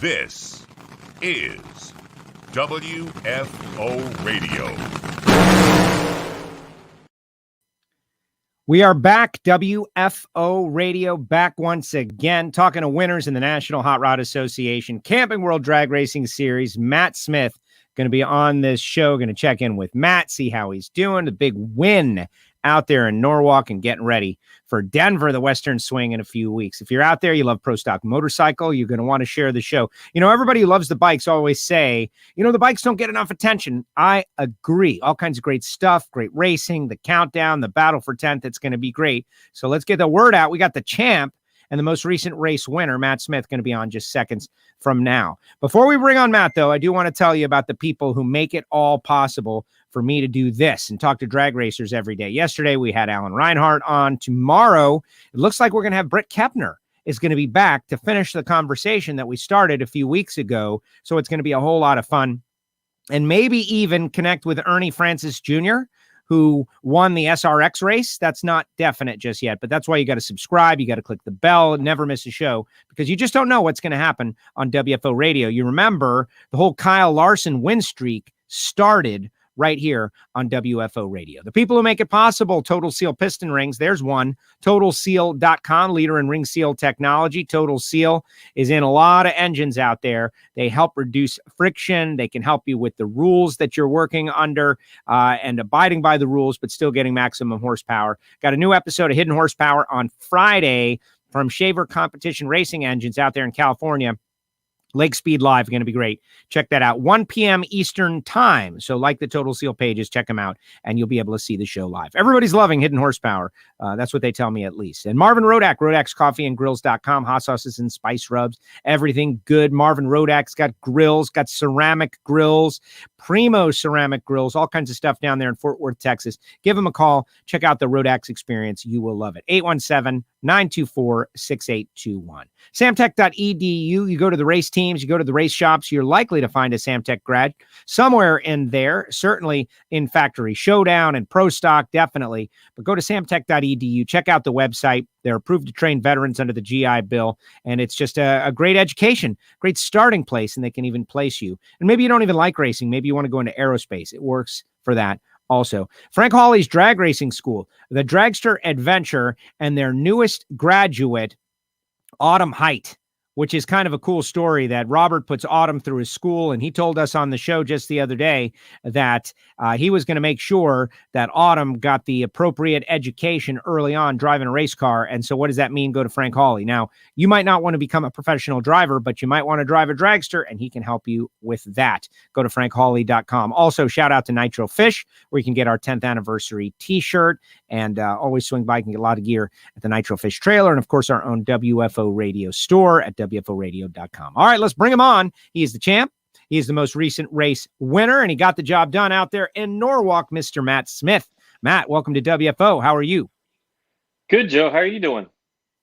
This is WFO Radio. We are back, WFO Radio, back once again, talking to winners in the National Hot Rod Association Camping World Drag Racing Series. Matt Smith going to be on this show, going to check in with Matt, see how he's doing. The big win out there in Norwalk and getting ready for Denver, the Western Swing, in a few weeks. If you're out there, you love Pro Stock Motorcycle, you're going to want to share the show. You know, everybody who loves the bikes always say, you know, the bikes don't get enough attention. I agree. All kinds of great stuff, great racing, the countdown, the battle for 10th. It's going to be great. So let's get the word out. We got the champ and the most recent race winner, Matt Smith, going to be on just seconds from now. Before we bring on Matt, though, I do want to tell you about the people who make it all possible for me to do this and talk to drag racers every day. Yesterday, we had Alan Reinhart on. Tomorrow, it looks like we're going to have Britt Kepner is going to be back to finish the conversation that we started a few weeks ago. So it's going to be a whole lot of fun. And maybe even connect with Ernie Francis Jr., who won the SRX race. That's not definite just yet, but that's why you got to subscribe. You got to click the bell and never miss a show, because you just don't know what's going to happen on WFO Radio. You remember the whole Kyle Larson win streak started right here on WFO Radio. The people who make it possible: Total Seal Piston Rings. There's one. TotalSeal.com, leader in ring seal technology. Total Seal is in a lot of engines out there. They help reduce friction. They can help you with the rules that you're working under and abiding by the rules, but still getting maximum horsepower. Got a new episode of Hidden Horsepower on Friday from Shaver Competition Racing Engines out there in California. Lake Speed Live, going to be great. Check that out. 1 p.m. Eastern time. So like the Total Seal pages, check them out, and you'll be able to see the show live. Everybody's loving Hidden Horsepower. That's what they tell me, at least. And Marvin Rodak, Rodak'sCoffeeandGrills.com, hot sauces and spice rubs, everything good. Marvin Rodak's got grills, got ceramic grills, primo ceramic grills, all kinds of stuff down there in Fort Worth, Texas. Give them a call. Check out the Rodak's experience. You will love it. 817-924-6821. Samtech.edu. You go to the race teams, you go to the race shops, you're likely to find a Samtech grad somewhere in there, certainly in Factory Showdown and Pro Stock, definitely. But go to samtech.edu, check out the website. They're approved to train veterans under the GI Bill, and it's just a great education, great starting place, and they can even place you. And maybe you don't even like racing. Maybe you want to go into aerospace. It works for that also. Frank Hawley's Drag Racing School, the Dragster Adventure, and their newest graduate, Autumn Height, which is kind of a cool story that Robert puts Autumn through his school. And he told us on the show just the other day that he was going to make sure that Autumn got the appropriate education early on driving a race car. And so what does that mean? Go to Frank Hawley. Now, you might not want to become a professional driver, but you might want to drive a dragster, and he can help you with that. Go to frankhawley.com. Also, shout out to Nitro Fish, where you can get our 10th anniversary t-shirt, and always swing by and get a lot of gear at the Nitro Fish trailer. And of course, our own WFO Radio store at WFOradio.com. All right, let's bring him on. He is the champ. He is the most recent race winner, and he got the job done out there in Norwalk, Mr. Matt Smith. Matt, welcome to WFO. How are you? Good, Joe. How are you doing?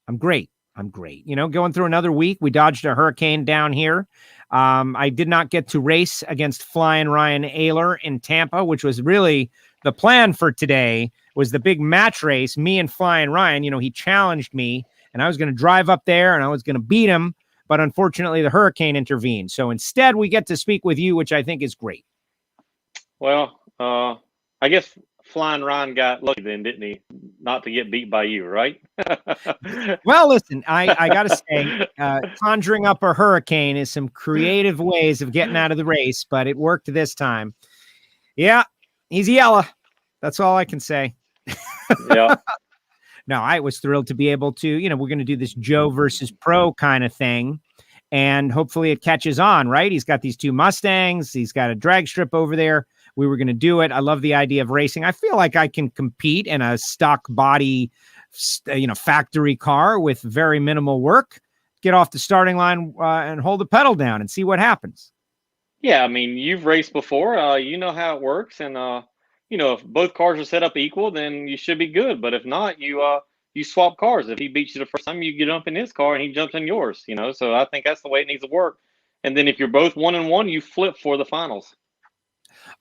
I'm great. You know, going through another week. We dodged a hurricane down here. I did not get to race against Flying Ryan Ayler in Tampa, which was really the plan for today, was the big match race. Me and Flying Ryan, you know, he challenged me, and I was going to drive up there and I was going to beat him. But unfortunately, the hurricane intervened. So instead, we get to speak with you, which I think is great. Well, I guess Flying Ryan got lucky then, didn't he? Not to get beat by you, right? Well, listen, I got to say, conjuring up a hurricane is some creative ways of getting out of the race, but it worked this time. Yeah, he's yellow. That's all I can say. Yeah. No, I was thrilled to be able to, you know, we're going to do this Joe versus Pro kind of thing, and hopefully it catches on, right? He's got these two Mustangs. He's got a drag strip over there. We were going to do it. I love the idea of racing. I feel like I can compete in a stock body, you know, factory car with very minimal work, get off the starting line and hold the pedal down and see what happens. Yeah, I mean, you've raced before. You know how it works, and you know, if both cars are set up equal, then you should be good. But if not, you swap cars. If he beats you the first time, you get up in his car and he jumps in yours. You know, so I think that's the way it needs to work. And then if you're both 1-1, you flip for the finals.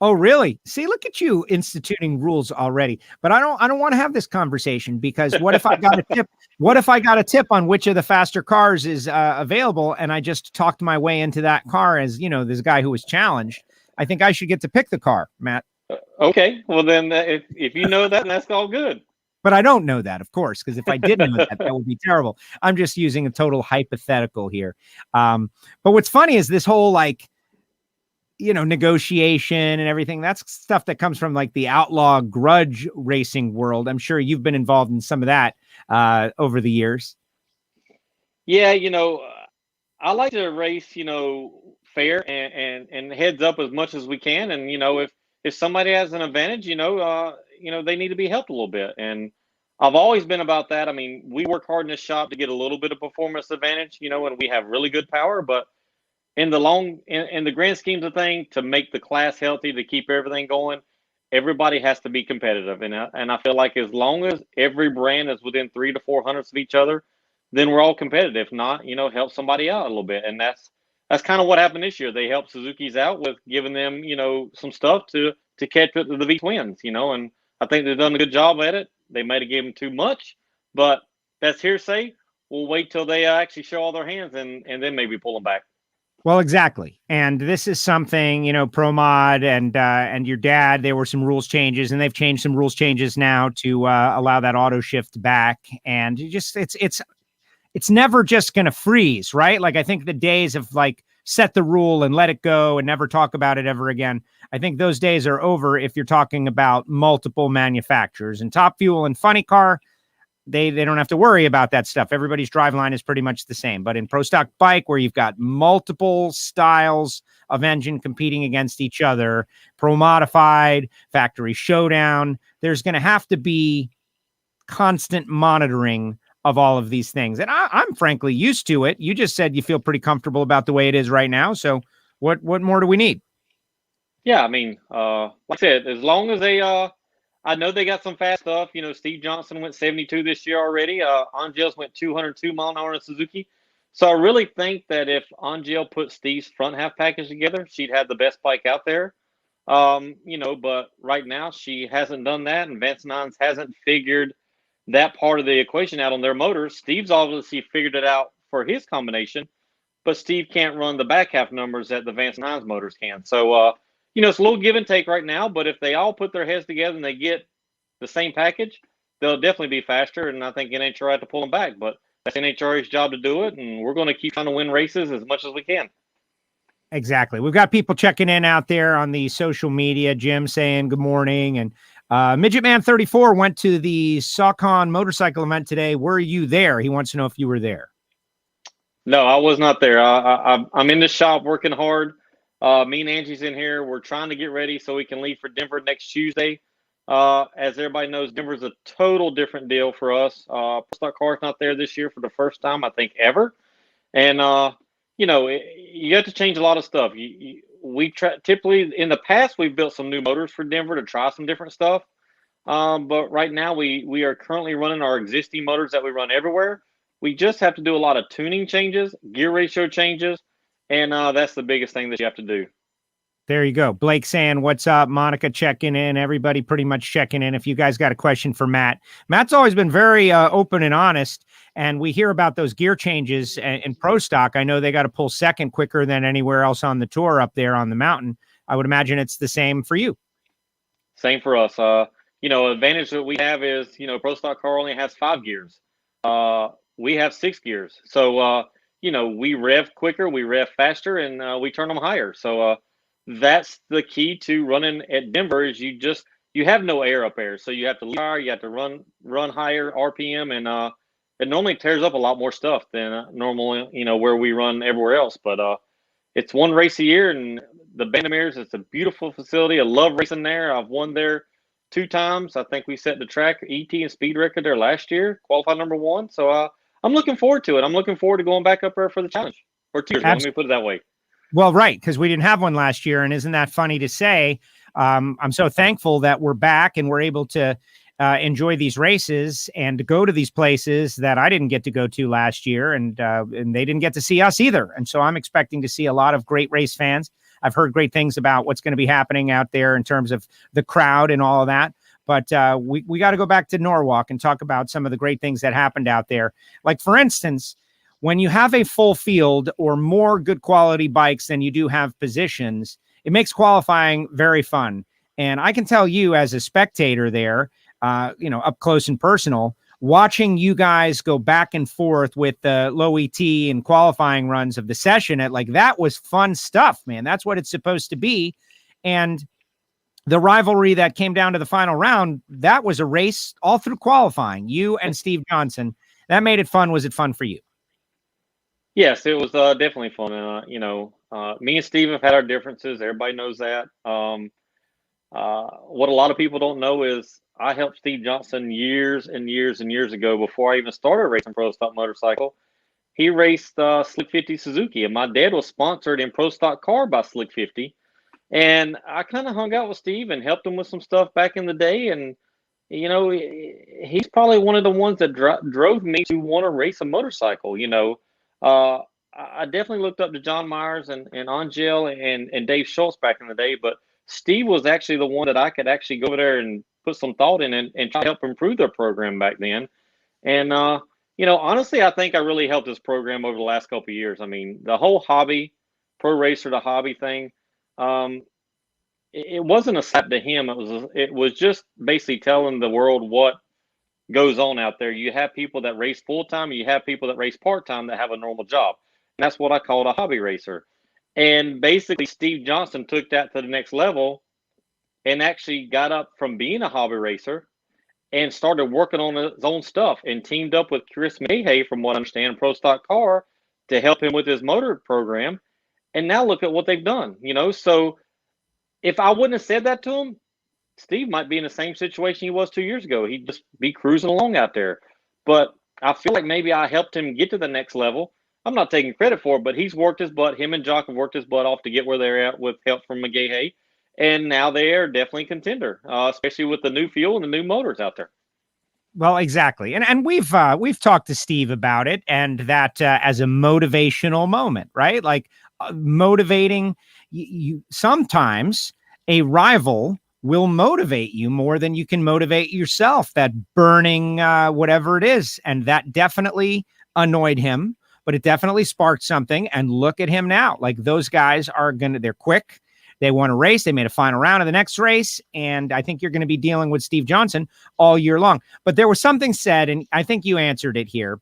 Oh, really? See, look at you instituting rules already. But I don't want to have this conversation because what if I got a tip? What if I got a tip on which of the faster cars is available, and I just talked my way into that car as, this guy who was challenged? I think I should get to pick the car, Matt. Okay, well then, if you know that, that's all good. But I don't know that, of course, because if I did know that, that would be terrible. I'm just using a total hypothetical here. But what's funny is this whole negotiation and everything. That's stuff that comes from like the outlaw grudge racing world. I'm sure you've been involved in some of that over the years. Yeah, I like to race, fair and heads up as much as we can. And if somebody has an advantage, they need to be helped a little bit. And I've always been about that. I mean, we work hard in this shop to get a little bit of performance advantage, and we have really good power. But in the grand schemes of things, to make the class healthy, to keep everything going, everybody has to be competitive. And I feel like as long as every brand is within 300 to 400 of each other, then we're all competitive. If not, help somebody out a little bit. And that's kind of what happened this year. They helped Suzuki's out with giving them, some stuff to catch up to the V twins, and I think they've done a good job at it. They might have given too much, but that's hearsay. We'll wait till they actually show all their hands and then maybe pull them back. Well, exactly. And this is something, ProMod and your dad, there were some rules changes, and they've changed some rules changes now to allow that auto shift back. And it's never just going to freeze, right? Like, I think the days of set the rule and let it go and never talk about it ever again, I think those days are over if you're talking about multiple manufacturers. And Top Fuel and Funny Car, they don't have to worry about that stuff. Everybody's driveline is pretty much the same. But in Pro Stock Bike, where you've got multiple styles of engine competing against each other, Pro Modified, Factory Showdown, there's going to have to be constant monitoring of all of these things. And I'm frankly used to it. You just said you feel pretty comfortable about the way it is right now. So what more do we need? Yeah, I mean, like I said, as long as they I know they got some fast stuff. Steve Johnson went 72 this year already. Angels went 202 mile an hour in Suzuki. So I really think that if Angel put Steve's front half package together, she'd have the best bike out there. But right now she hasn't done that, and Vance Nines hasn't figured that part of the equation out on their motors. Steve's obviously figured it out for his combination, but Steve can't run the back half numbers that the Vance Nines motors can. So, it's a little give and take right now, but if they all put their heads together and they get the same package, they'll definitely be faster. And I think NHRA had to pull them back, but that's NHRA's job to do it. And we're going to keep trying to win races as much as we can. Exactly. We've got people checking in out there on the social media. Jim saying good morning. And Midget Man 34 went to the Saucon motorcycle event today. Were you there? He wants to know if you were there. No, I was not there. I'm in the shop working hard. Me and Angie's in here. We're trying to get ready so we can leave for Denver next Tuesday. As everybody knows, Denver's a total different deal for us. Pro Stock Car's not there this year for the first time, I think, ever. And, you have to change a lot of stuff. Typically in the past, we've built some new motors for Denver to try some different stuff. But right now we are currently running our existing motors that we run everywhere. We just have to do a lot of tuning changes, gear ratio changes, and that's the biggest thing that you have to do. There you go. Blake saying, what's up? Monica checking in. Everybody pretty much checking in. If you guys got a question for Matt. Matt's always been very open and honest, and we hear about those gear changes in Pro Stock. I know they got to pull second quicker than anywhere else on the tour up there on the mountain. I would imagine it's the same for you. Same for us. Advantage that we have is, Pro Stock car only has 5 gears. We have 6 gears. So, we rev quicker, we rev faster, and we turn them higher. So, that's the key to running at Denver is you have no air up there. So you have to leave higher, you have to run higher RPM, and it normally tears up a lot more stuff than normally, where we run everywhere else. But it's one race a year, and the Bandamiers, it's a beautiful facility. I love racing there. I've won there 2 times. I think we set the track ET and speed record there last year, qualified number 1. So I'm looking forward to it. I'm looking forward to going back up there for the challenge. Or 2 years ago, let me put it that way. Well, right, because we didn't have one last year, and isn't that funny to say? I'm so thankful that we're back and we're able to enjoy these races and to go to these places that I didn't get to go to last year, and they didn't get to see us either. And so I'm expecting to see a lot of great race fans I've heard great things about what's going to be happening out there in terms of the crowd and all of that. But we got to go back to Norwalk and talk about some of the great things that happened out there. Like, for instance, when you have a full field or more good quality bikes than you do have positions, it makes qualifying very fun. And I can tell you as a spectator there, up close and personal, watching you guys go back and forth with the low ET and qualifying runs of the session, that was fun stuff, man. That's what it's supposed to be. And the rivalry that came down to the final round, that was a race all through qualifying, you and Steve Johnson. That made it fun. Was it fun for you? Yes, it was definitely fun. Me and Steve have had our differences. Everybody knows that. What a lot of people don't know is I helped Steve Johnson years and years and years ago before I even started racing Pro Stock motorcycle. He raced Slick 50 Suzuki, and my dad was sponsored in Pro Stock car by Slick 50. And I kind of hung out with Steve and helped him with some stuff back in the day. And, he's probably one of the ones that drove me to want to race a motorcycle. I definitely looked up to John Myers and Angel and Dave Schultz back in the day, but Steve was actually the one that I could actually go over there and put some thought in and try to help improve their program back then. And, honestly, I think I really helped this program over the last couple of years. I mean, the whole hobby, pro racer to hobby thing, it wasn't a slap to him. It was just basically telling the world what goes on out there. You have people that race full-time, and you have people that race part-time that have a normal job. And that's what I called a hobby racer. And basically, Steve Johnson took that to the next level and actually got up from being a hobby racer and started working on his own stuff and teamed up with Chris Mayhay, from what I understand, Pro Stock Car, to help him with his motor program. And now look at what they've done, So if I wouldn't have said that to him, Steve might be in the same situation he was 2 years ago. He'd just be cruising along out there. But I feel like maybe I helped him get to the next level. I'm not taking credit for it, but he's worked his butt. Him and Jock have worked his butt off to get where they're at with help from McGahey. And now they are definitely a contender, especially with the new fuel and the new motors out there. Well, exactly. And we've talked to Steve about it, and that as a motivational moment, right? Like motivating you. Sometimes a rival will motivate you more than you can motivate yourself, that burning whatever it is. And that definitely annoyed him, but it definitely sparked something. And look at him now. Like, those guys they're quick. They won a race. They made a final round of the next race. And I think you're going to be dealing with Steve Johnson all year long. But there was something said, and I think you answered it here,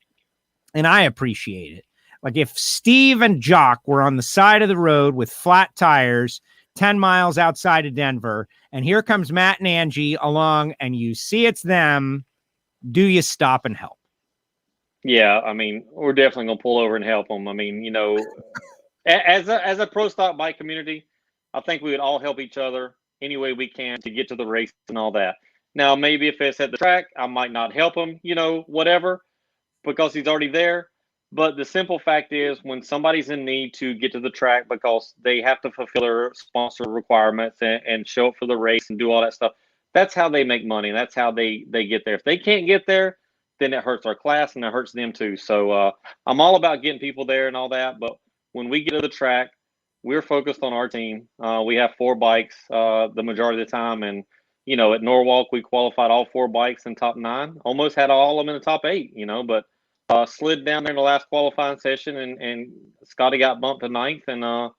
and I appreciate it. Like, if Steve and Jock were on the side of the road with flat tires 10 miles outside of Denver, and here comes Matt and Angie along, and you see it's them, do you stop and help? Yeah, I mean, we're definitely going to pull over and help them. I mean, as a pro stock bike community, I think we would all help each other any way we can to get to the race and all that. Now, maybe if it's at the track, I might not help him, whatever, because he's already there. But the simple fact is, when somebody's in need to get to the track because they have to fulfill their sponsor requirements and show up for the race and do all that stuff, that's how they make money. That's how they get there. If they can't get there, then it hurts our class and it hurts them too. So I'm all about getting people there and all that. But when we get to the track, we're focused on our team. We have 4 bikes the majority of the time. And, at Norwalk, we qualified all 4 bikes in top 9. Almost had all of them in the top 8, but slid down there in the last qualifying session, and Scotty got bumped to 9th. And,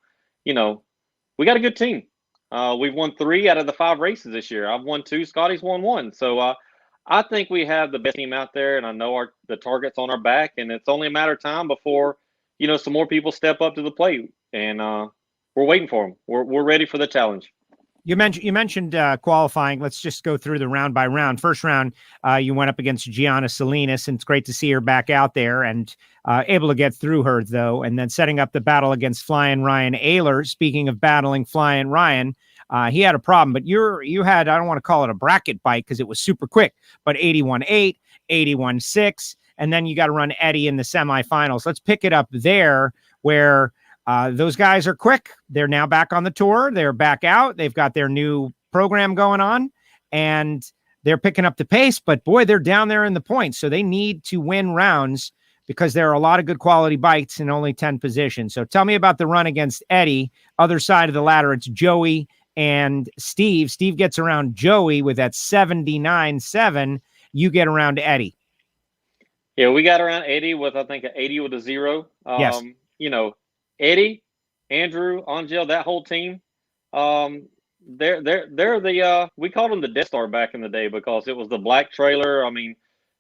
we got a good team. We've won 3 out of the 5 races this year. I've won 2. Scotty's won 1. So I think we have the best team out there, and I know the target's on our back, and it's only a matter of time before, some more people step up to the plate. And we're waiting for them. We're ready for the challenge. You mentioned qualifying. Let's just go through the round by round. First round, you went up against Gianna Salinas, and it's great to see her back out there and able to get through her, though. And then setting up the battle against Flying Ryan Ayler. Speaking of battling Flying Ryan, he had a problem, but you had, I don't want to call it a bracket bike because it was super quick, but 81.8, 81.6, and then you got to run Eddie in the semifinals. Let's pick it up there where those guys are quick. They're now back on the tour. They're back out. They've got their new program going on, and they're picking up the pace. But boy, they're down there in the points, so they need to win rounds because there are a lot of good quality bikes in only 10 positions. So tell me about the run against Eddie. Other side of the ladder, it's Joey and Steve. Steve gets around Joey with that 79.7. You get around Eddie. Yeah, we got around Eddie with, I think, an 80 with a 0. Yes. You know, Eddie, Andrew, Angel, that whole team, they're the we called them the Death Star back in the day because it was the black trailer. I mean,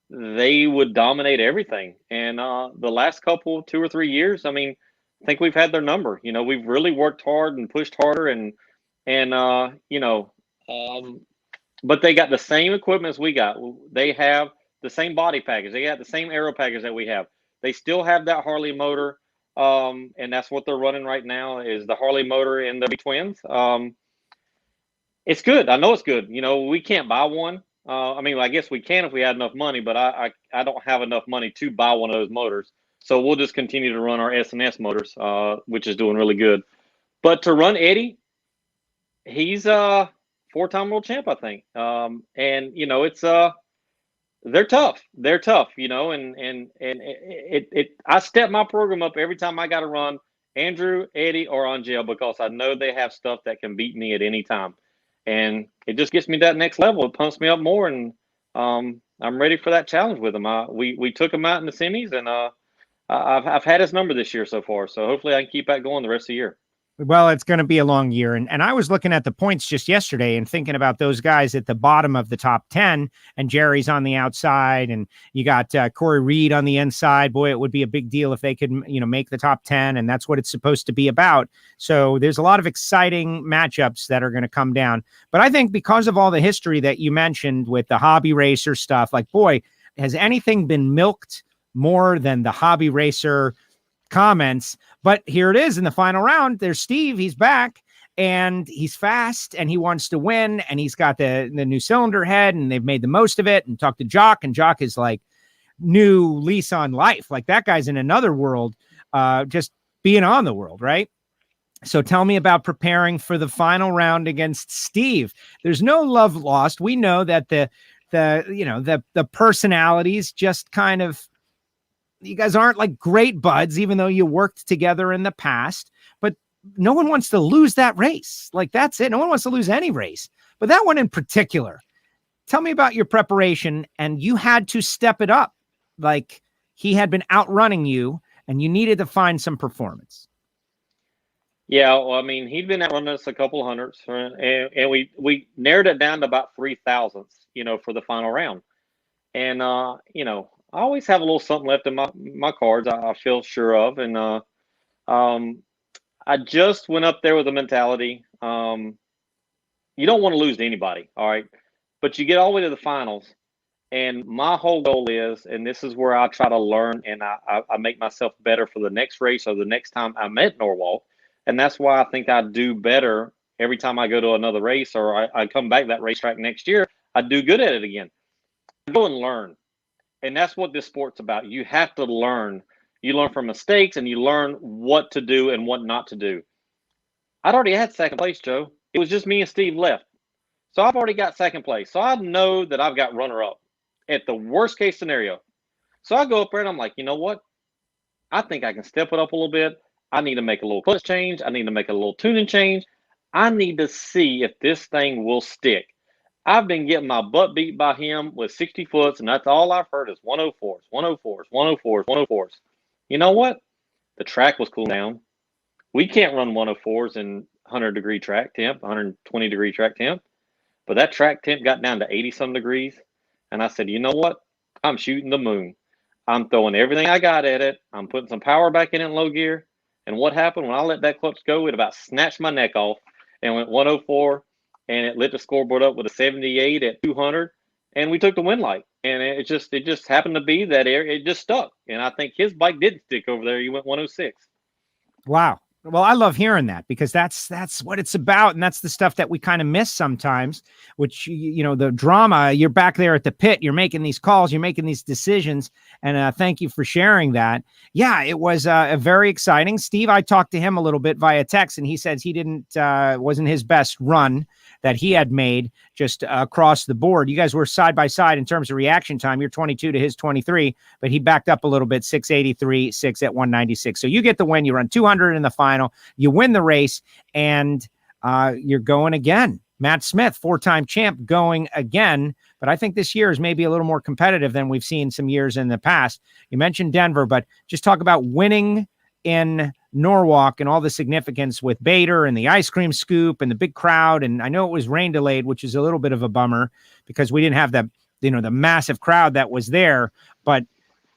they would dominate everything. And the last couple, 2 or 3 years, I mean, I think we've had their number. You know, we've really worked hard and pushed harder, and you know, but they got the same equipment as we got. They have the same body package. They got the same aero package that we have. They still have that Harley motor, and that's what they're running right now is the Harley motor in the twins. It's good. I know it's good. You know, we can't buy one. I mean, I guess we can if we had enough money, but I don't have enough money to buy one of those motors. So we'll just continue to run our S&S motors, which is doing really good. But to run Eddie, he's a 4-time world champ, I think. And you know, it's they're tough. They're tough, you know, and I step my program up every time I got to run Andrew, Eddie, or Angel because I know they have stuff that can beat me at any time. And it just gets me that next level. It pumps me up more, and I'm ready for that challenge with them. We took him out in the semis, and I've had his number this year so far. So hopefully I can keep that going the rest of the year. Well, it's going to be a long year. And I was looking at the points just yesterday and thinking about those guys at the bottom of the top 10, and Jerry's on the outside, and you got Corey Reed on the inside. Boy, it would be a big deal if they could, you know, make the top 10, and that's what it's supposed to be about. So there's a lot of exciting matchups that are going to come down. But I think because of all the history that you mentioned with the hobby racer stuff, like, boy, has anything been milked more than the hobby racer comments? But here it is in the final round. There's Steve. He's back, and he's fast, and he wants to win, and he's got the new cylinder head, and they've made the most of it. And talked to Jock, and Jock is like new lease on life. Like that guy's in another world, just being on the world, right? So tell me about preparing for the final round against Steve. There's no love lost. We know that the personalities just kind of, you guys aren't like great buds, even though you worked together in the past, but no one wants to lose that race. Like that's it. No one wants to lose any race, but that one in particular. Tell me about your preparation, and you had to step it up. Like he had been outrunning you and you needed to find some performance. Yeah. Well, I mean, he'd been outrunning us a couple hundreds, and we narrowed it down to about 3,000ths, you know, for the final round. And, you know, I always have a little something left in my cards I feel sure of. And I just went up there with a mentality. You don't want to lose to anybody, all right? But you get all the way to the finals. And my whole goal is, and this is where I try to learn and I make myself better for the next race or the next time I'm at Norwalk. And that's why I think I do better every time I go to another race or I come back that racetrack next year. I do good at it again. Go and learn. And that's what this sport's about. You have to learn. You learn from mistakes, and you learn what to do and what not to do. I'd already had second place, Joe. It was just me and Steve left. So I've already got second place. So I know that I've got runner-up at the worst case scenario. So I go up there, and I'm like, you know what? I think I can step it up a little bit. I need to make a little clutch change. I need to make a little tuning change. I need to see if this thing will stick. I've been getting my butt beat by him with 60 foots, and that's all I've heard is 104s, 104s, 104s, 104s. You know what? The track was cooling down. We can't run 104s in 100-degree track temp, 120-degree track temp. But that track temp got down to 80-some degrees, and I said, you know what? I'm shooting the moon. I'm throwing everything I got at it. I'm putting some power back in low gear. And what happened when I let that clutch go? It about snatched my neck off and went 104. And it lit the scoreboard up with a 78 at 200, and we took the win light. And it just happened to be that it just stuck. And I think his bike didn't stick over there. He went 106. Wow. Well, I love hearing that because that's what it's about. And that's the stuff that we kind of miss sometimes, which, you know, the drama, you're back there at the pit, you're making these calls, you're making these decisions. And thank you for sharing that. Yeah, it was a very exciting. Steve, I talked to him a little bit via text, and he says he wasn't his best run. that he had made just across the board. You guys were side by side in terms of reaction time. You're 22 to his 23, but he backed up a little bit, 683, 6 at 196. So you get the win. You run 200 in the final. You win the race, and you're going again. Matt Smith, 4-time champ, going again. But I think this year is maybe a little more competitive than we've seen some years in the past. You mentioned Denver, but just talk about winning in Norwalk and all the significance with Bader and the ice cream scoop and the big crowd. And I know it was rain delayed, which is a little bit of a bummer because we didn't have the massive crowd that was there. But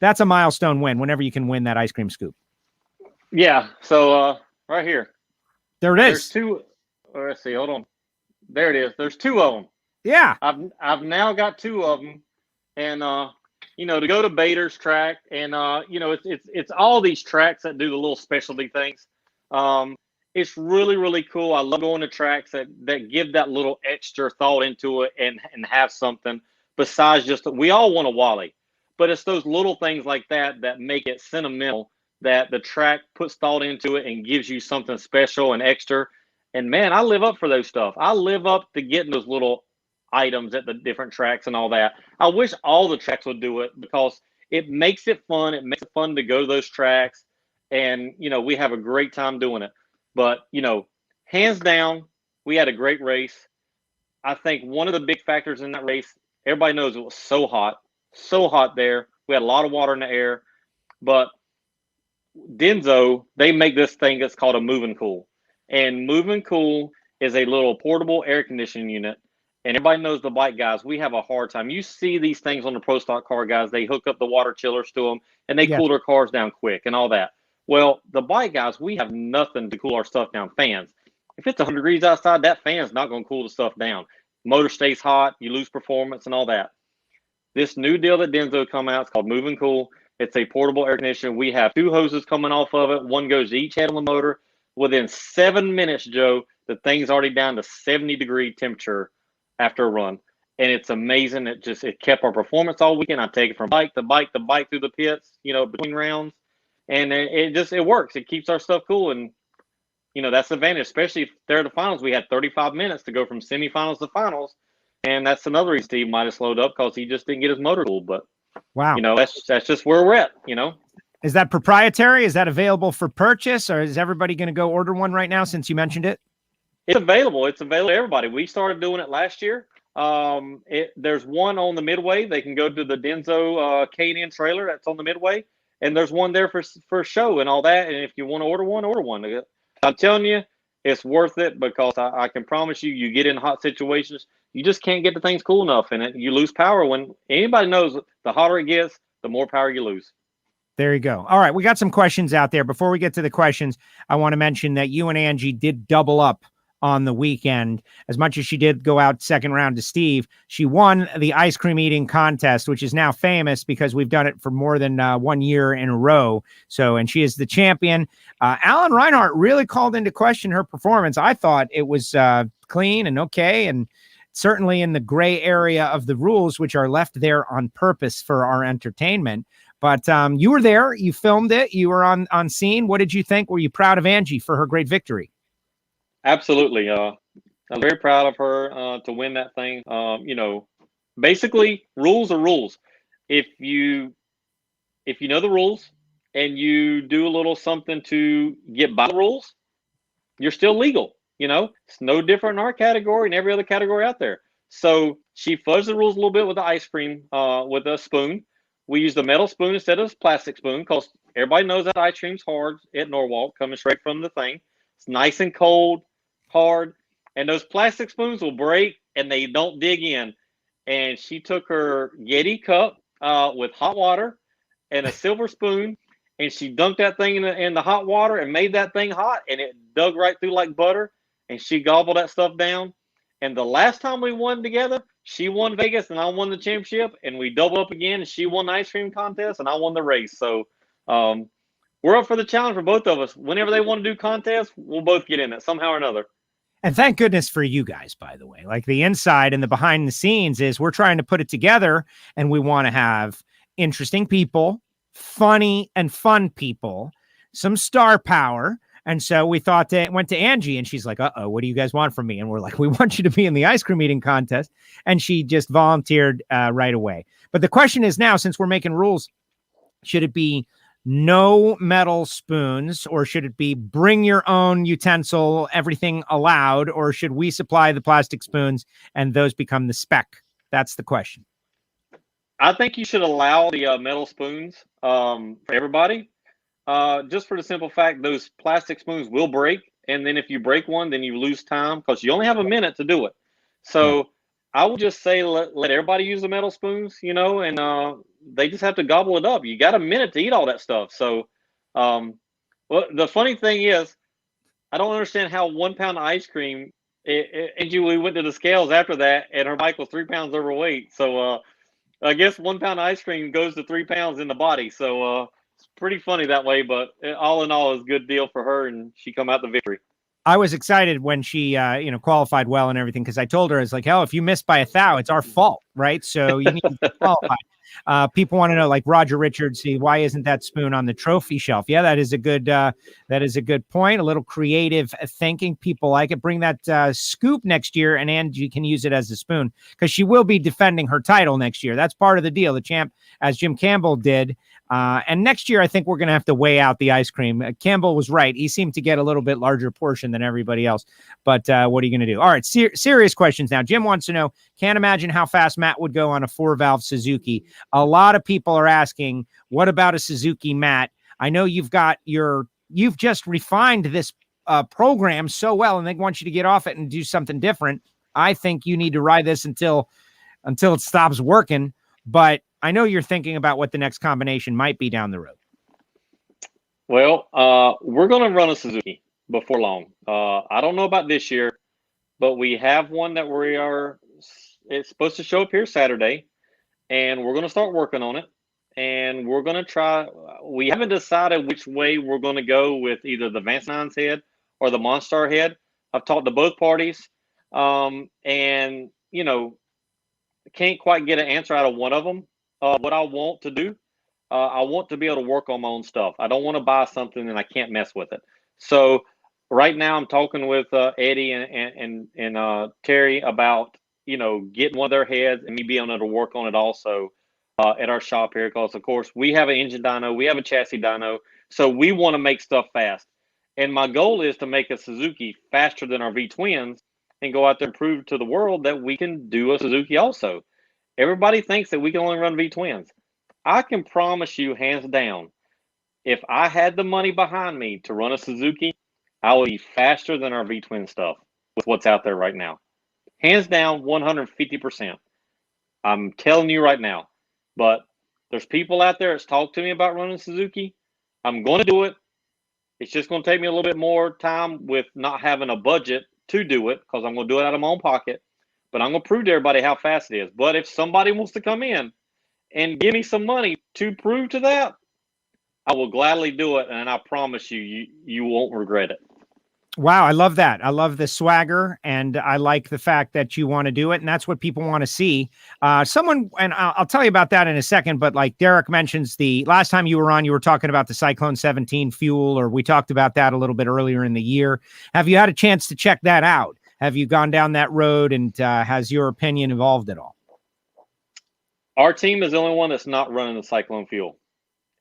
that's a milestone win whenever you can win that ice cream scoop. Yeah. So right here. There it is. There's two. Let's see. Hold on. There it is. There's 2 of them. Yeah. I've now got 2 of them, and to go to Bader's track, and it's all these tracks that do the little specialty things. It's really, really cool. I love going to tracks that give that little extra thought into it and have something besides just we all want a Wally, but it's those little things like that make it sentimental. That the track puts thought into it and gives you something special and extra. And man, I live up for those stuff. I live up to getting those little items at the different tracks and all that. I wish all the tracks would do it because it makes it fun. It makes it fun to go to those tracks. And, we have a great time doing it. But, hands down, we had a great race. I think one of the big factors in that race, everybody knows it was so hot there. We had a lot of water in the air. But Denso, they make this thing that's called a moving cool. And Moving Cool is a little portable air conditioning unit. And everybody knows the bike guys, we have a hard time. You see these things on the Pro Stock car guys, they hook up the water chillers to them and they cool their cars down quick and all that. Well, the bike guys, we have nothing to cool our stuff down. Fans. If it's 100 degrees outside, that fan's not going to cool the stuff down. Motor stays hot, you lose performance and all that. This new deal that Denso come out, it's called Moving Cool. It's a portable air conditioner. We have 2 hoses coming off of it. One goes to each head on the motor. Within 7 minutes, Joe, the thing's already down to 70-degree temperature after a run. And it's amazing. It kept our performance all weekend. I take it from bike to bike to bike through the pits, between rounds. And it works. It keeps our stuff cool. And, that's the advantage, especially if they're the finals. We had 35 minutes to go from semifinals to finals. And that's another reason Steve might have slowed up because he just didn't get his motor cool. But, wow, that's just where we're at, Is that proprietary? Is that available for purchase, or is everybody going to go order one right now since you mentioned it? It's available. It's available to everybody. We started doing it last year. There's one on the Midway. They can go to the Denso K&N trailer that's on the Midway, and there's one there for show and all that. And if you want to order one, order one. I'm telling you, it's worth it because I can promise you get in hot situations. You just can't get the things cool enough, and you lose power. When anybody knows the hotter it gets, the more power you lose. There you go. All right, we got some questions out there. Before we get to the questions, I want to mention that you and Angie did double up on the weekend. As much as she did go out second round to Steve, she won the ice cream eating contest, which is now famous because we've done it for more than 1 year in a row. So, and she is the champion. Alan Reinhart really called into question her performance. I thought it was clean and okay, and certainly in the gray area of the rules, which are left there on purpose for our entertainment. But you were there, you filmed it, you were on scene. What did you think? Were you proud of Angie for her great victory? Absolutely. I'm very proud of her to win that thing. Basically, rules are rules. If you know the rules and you do a little something to get by the rules, you're still legal. It's no different in our category and every other category out there. So she fudged the rules a little bit with the ice cream with a spoon. We used a metal spoon instead of a plastic spoon because everybody knows that ice cream's hard at Norwalk, coming straight from the thing. It's nice and cold, hard, and those plastic spoons will break and they don't dig in. And she took her Yeti cup with hot water and a silver spoon, and she dunked that thing in the hot water and made that thing hot, and it dug right through like butter, and she gobbled that stuff down. And the last time we won together, she won Vegas and I won the championship, and we double up again, and she won the ice cream contest and I won the race. So we're up for the challenge for both of us. Whenever they want to do contests, we'll both get in it somehow or another. And thank goodness for you guys, by the way. Like the inside and the behind the scenes is we're trying to put it together, and we want to have interesting people, funny and fun people, some star power, And so we went to Angie, and she's like, uh-oh, what do you guys want from me? And we're like, we want you to be in the ice cream eating contest. And she just volunteered right away. But the question is now, since we're making rules, should it be no metal spoons, or should it be bring your own utensil, everything allowed, or should we supply the plastic spoons and those become the spec? That's the question. I think you should allow the metal spoons for everybody. Just for the simple fact, those plastic spoons will break. And then if you break one, then you lose time because you only have a minute to do it. So yeah. I would just say let everybody use the metal spoons, and they just have to gobble it up. You got a minute to eat all that stuff. So well, the funny thing is, I don't understand how 1 pound of ice cream, we went to the scales after that, and her bike was 3 pounds overweight. So I guess 1 pound of ice cream goes to 3 pounds in the body. So it's pretty funny that way, but all in all, it's a good deal for her, and she come out the victory. I was excited when she, qualified well and everything, because I told her, it's like, hell, if you missed by 1,000, it's our fault, right? So you need to qualify. People want to know, like Roger Richards, why isn't that spoon on the trophy shelf? Yeah, that is a good point. A little creative thinking. People like it. Bring that scoop next year, and Angie can use it as a spoon, because she will be defending her title next year. That's part of the deal. The champ, as Jim Campbell did. And next year, I think we're going to have to weigh out the ice cream. Campbell was right. He seemed to get a little bit larger portion than everybody else. But what are you going to do? All right, serious questions now. Jim wants to know, can't imagine how fast Matt would go on a 4-valve Suzuki. A lot of people are asking, what about a Suzuki Matt? I know you've just refined this program so well, and they want you to get off it and do something different. I think you need to ride this until it stops working. But I know you're thinking about what the next combination might be down the road. Well, we're going to run a Suzuki before long. I don't know about this year, but we have one that it's supposed to show up here Saturday, and we're going to start working on it. And we're going to try. We haven't decided which way we're going to go with either the Vance Nines head or the Monstar head. I've talked to both parties, and can't quite get an answer out of one of them. What I want to do, I want to be able to work on my own stuff. I don't want to buy something and I can't mess with it. So right now I'm talking with Eddie and Terry about, getting one of their heads and me being able to work on it also at our shop here. Because, of course, we have an engine dyno, we have a chassis dyno, so we want to make stuff fast. And my goal is to make a Suzuki faster than our V-twins and go out there and prove to the world that we can do a Suzuki also. Everybody thinks that we can only run V-twins. I can promise you, hands down, if I had the money behind me to run a Suzuki, I would be faster than our V-twin stuff with what's out there right now. Hands down, 150%. I'm telling you right now. But there's people out there that's talked to me about running Suzuki. I'm going to do it. It's just going to take me a little bit more time with not having a budget to do it, because I'm going to do it out of my own pocket. But I'm going to prove to everybody how fast it is. But if somebody wants to come in and give me some money to prove to that, I will gladly do it. And I promise you, you won't regret it. Wow, I love that. I love the swagger, and I like the fact that you want to do it, and that's what people want to see. And I'll tell you about that in a second, but like Derek mentions, the last time you were on, you were talking about the Cyclone 17 fuel, or we talked about that a little bit earlier in the year. Have you had a chance to check that out? Have you gone down that road, and has your opinion evolved at all? Our team is the only one that's not running the Cyclone fuel.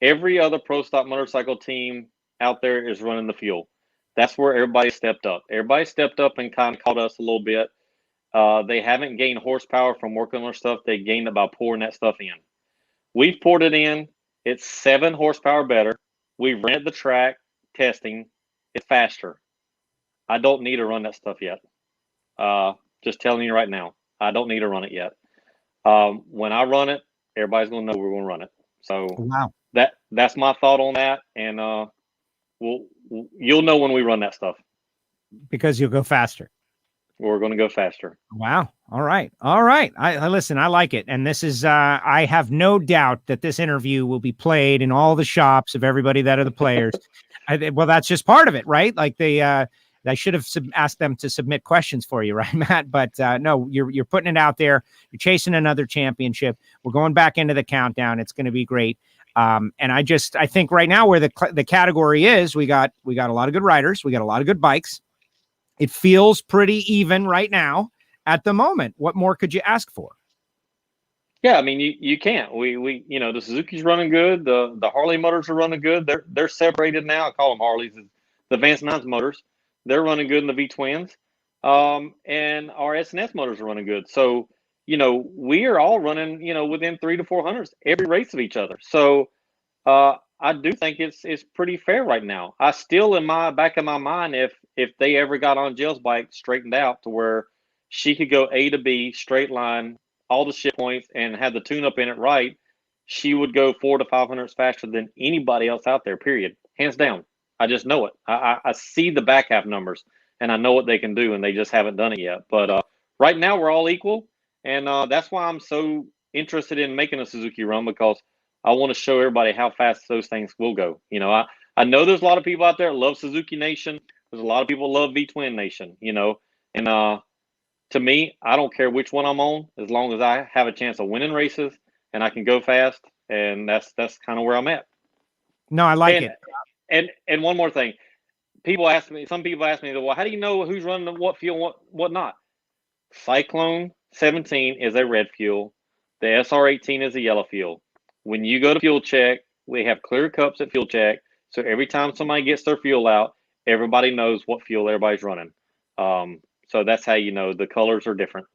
Every other pro stock motorcycle team out there is running the fuel. That's where everybody stepped up. Everybody stepped up and kind of caught us a little bit. They haven't gained horsepower from working on their stuff. They gained it by pouring that stuff in. We've poured it in. It's 7 horsepower better. We've rented the track, testing. It's faster. I don't need to run that stuff yet. Just telling you right now, I don't need to run it yet. When I run it, everybody's going to know we're going to run it. So wow, that's my thought on that. And you'll know when we run that stuff, because you'll go faster. We're going to go faster. Wow. All right. I listen, I like it. And this is, I have no doubt that this interview will be played in all the shops of everybody that are the players. Well, that's just part of it, right? Like I should have asked them to submit questions for you, right, Matt? But no, you're putting it out there. You're chasing another championship. We're going back into the countdown. It's going to be great. And I think right now where the category is, we got a lot of good riders, we got a lot of good bikes. It feels pretty even right now at the moment. What more could you ask for? Yeah, I mean, you can't. We the Suzuki's running good. The Harley motors are running good. They're separated now. I call them Harleys. The Vance Nines motors. They're running good in the V twins. And our SNS motors are running good. So we are all running within 300 to 400 every race of each other. So I do think it's pretty fair right now. I still, in my back of my mind, if they ever got on Jill's bike straightened out to where she could go A to B straight line, all the ship points, and had the tune up in it right, she would go 400 to 500 faster than anybody else out there. Period, hands down. I just know it. I see the back half numbers, and I know what they can do, and they just haven't done it yet. But right now, we're all equal, and that's why I'm so interested in making a Suzuki run, because I want to show everybody how fast those things will go. I know there's a lot of people out there that love Suzuki Nation. There's a lot of people that love V Twin Nation, and to me, I don't care which one I'm on, as long as I have a chance of winning races and I can go fast. And that's kind of where I'm at. No, I like it. And one more thing. Some people ask me, well, how do you know who's running what fuel, what not? Cyclone 17 is a red fuel. The SR18 is a yellow fuel. When you go to fuel check, we have clear cups at fuel check. So every time somebody gets their fuel out, everybody knows what fuel everybody's running. So that's how the colors are different.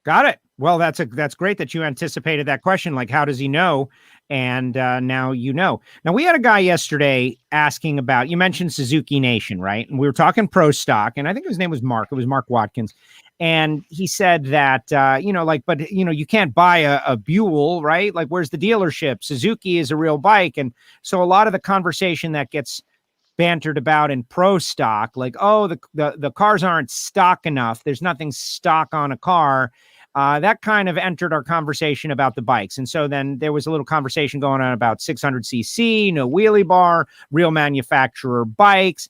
Got it. Well, that's great that you anticipated that question. Like, how does he know? And now you know. Now, we had a guy yesterday asking about, you mentioned Suzuki Nation, right? And we were talking pro stock, and I think his name was Mark. It was Mark Watkins. And he said that, but you can't buy a Buell, right? Like, where's the dealership? Suzuki is a real bike. And so a lot of the conversation that gets bantered about in pro stock, like, oh, the cars aren't stock enough. There's nothing stock on a car. That kind of entered our conversation about the bikes. And so then there was a little conversation going on about 600cc, no wheelie bar, real manufacturer bikes.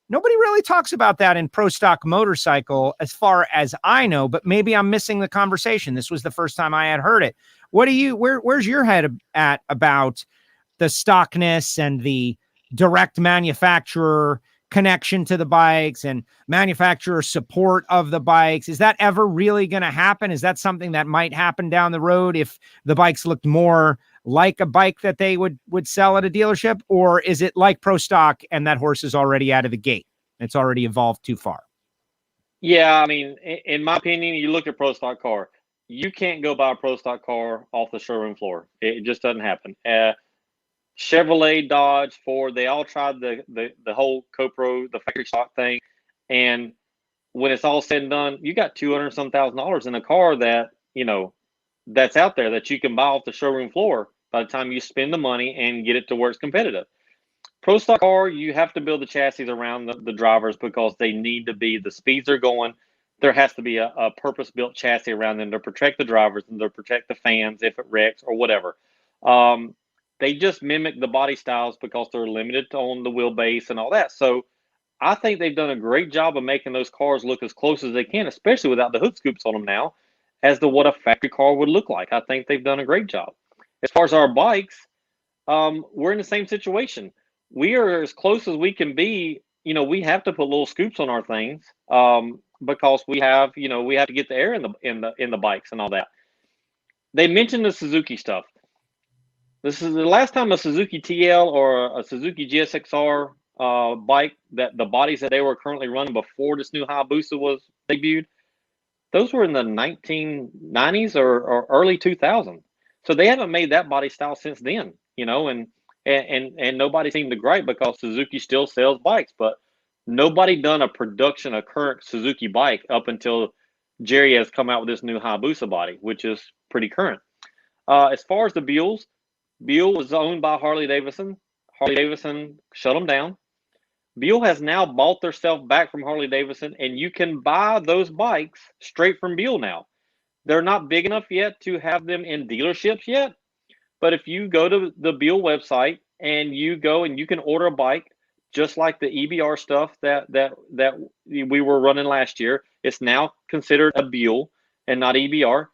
Nobody really talks about that in pro stock motorcycle, as far as I know, but maybe I'm missing the conversation. This was the first time I had heard it. Where's your head at about the stockness and the direct manufacturer connection to the bikes and manufacturer support of the bikes? Is that ever really going to happen? Is that something that might happen down the road if the bikes looked more like a bike that they would sell at a dealership? Or is it like pro stock and that horse is already out of the gate? It's already evolved too far. Yeah, I mean, in my opinion, you look at pro stock car, you can't go buy a pro stock car off the showroom floor. It just doesn't happen. Chevrolet, Dodge, Ford, they all tried the whole CoPro, the factory stock thing. And when it's all said and done, you got $200 some $1,000 in a car that, that's out there that you can buy off the showroom floor by the time you spend the money and get it to where it's competitive. Pro stock car, you have to build the chassis around the drivers, because they need to be, the speeds are going. There has to be a purpose-built chassis around them to protect the drivers and to protect the fans if it wrecks or whatever. They just mimic the body styles because they're limited on the wheelbase and all that. So I think they've done a great job of making those cars look as close as they can, especially without the hood scoops on them now, as to what a factory car would look like. I think they've done a great job. As far as our bikes, we're in the same situation. We are as close as we can be. We have to put little scoops on our things because we have to get the air in the bikes and all that. They mentioned the Suzuki stuff. This is the last time a Suzuki TL or a Suzuki GSXR bike, that the bodies that they were currently running before this new Hayabusa was debuted, those were in the 1990s or early 2000s. So they haven't made that body style since then, and nobody seemed to gripe because Suzuki still sells bikes, but nobody done a current Suzuki bike up until Jerry has come out with this new Hayabusa body, which is pretty current. As far as the Buells, Buell was owned by Harley Davidson. Harley Davidson shut them down. Buell has now bought themselves back from Harley Davidson, and you can buy those bikes straight from Buell now. They're not big enough yet to have them in dealerships yet, but if you go to the Buell website and you go and you can order a bike just like the EBR stuff that we were running last year, it's now considered a Buell and not EBR.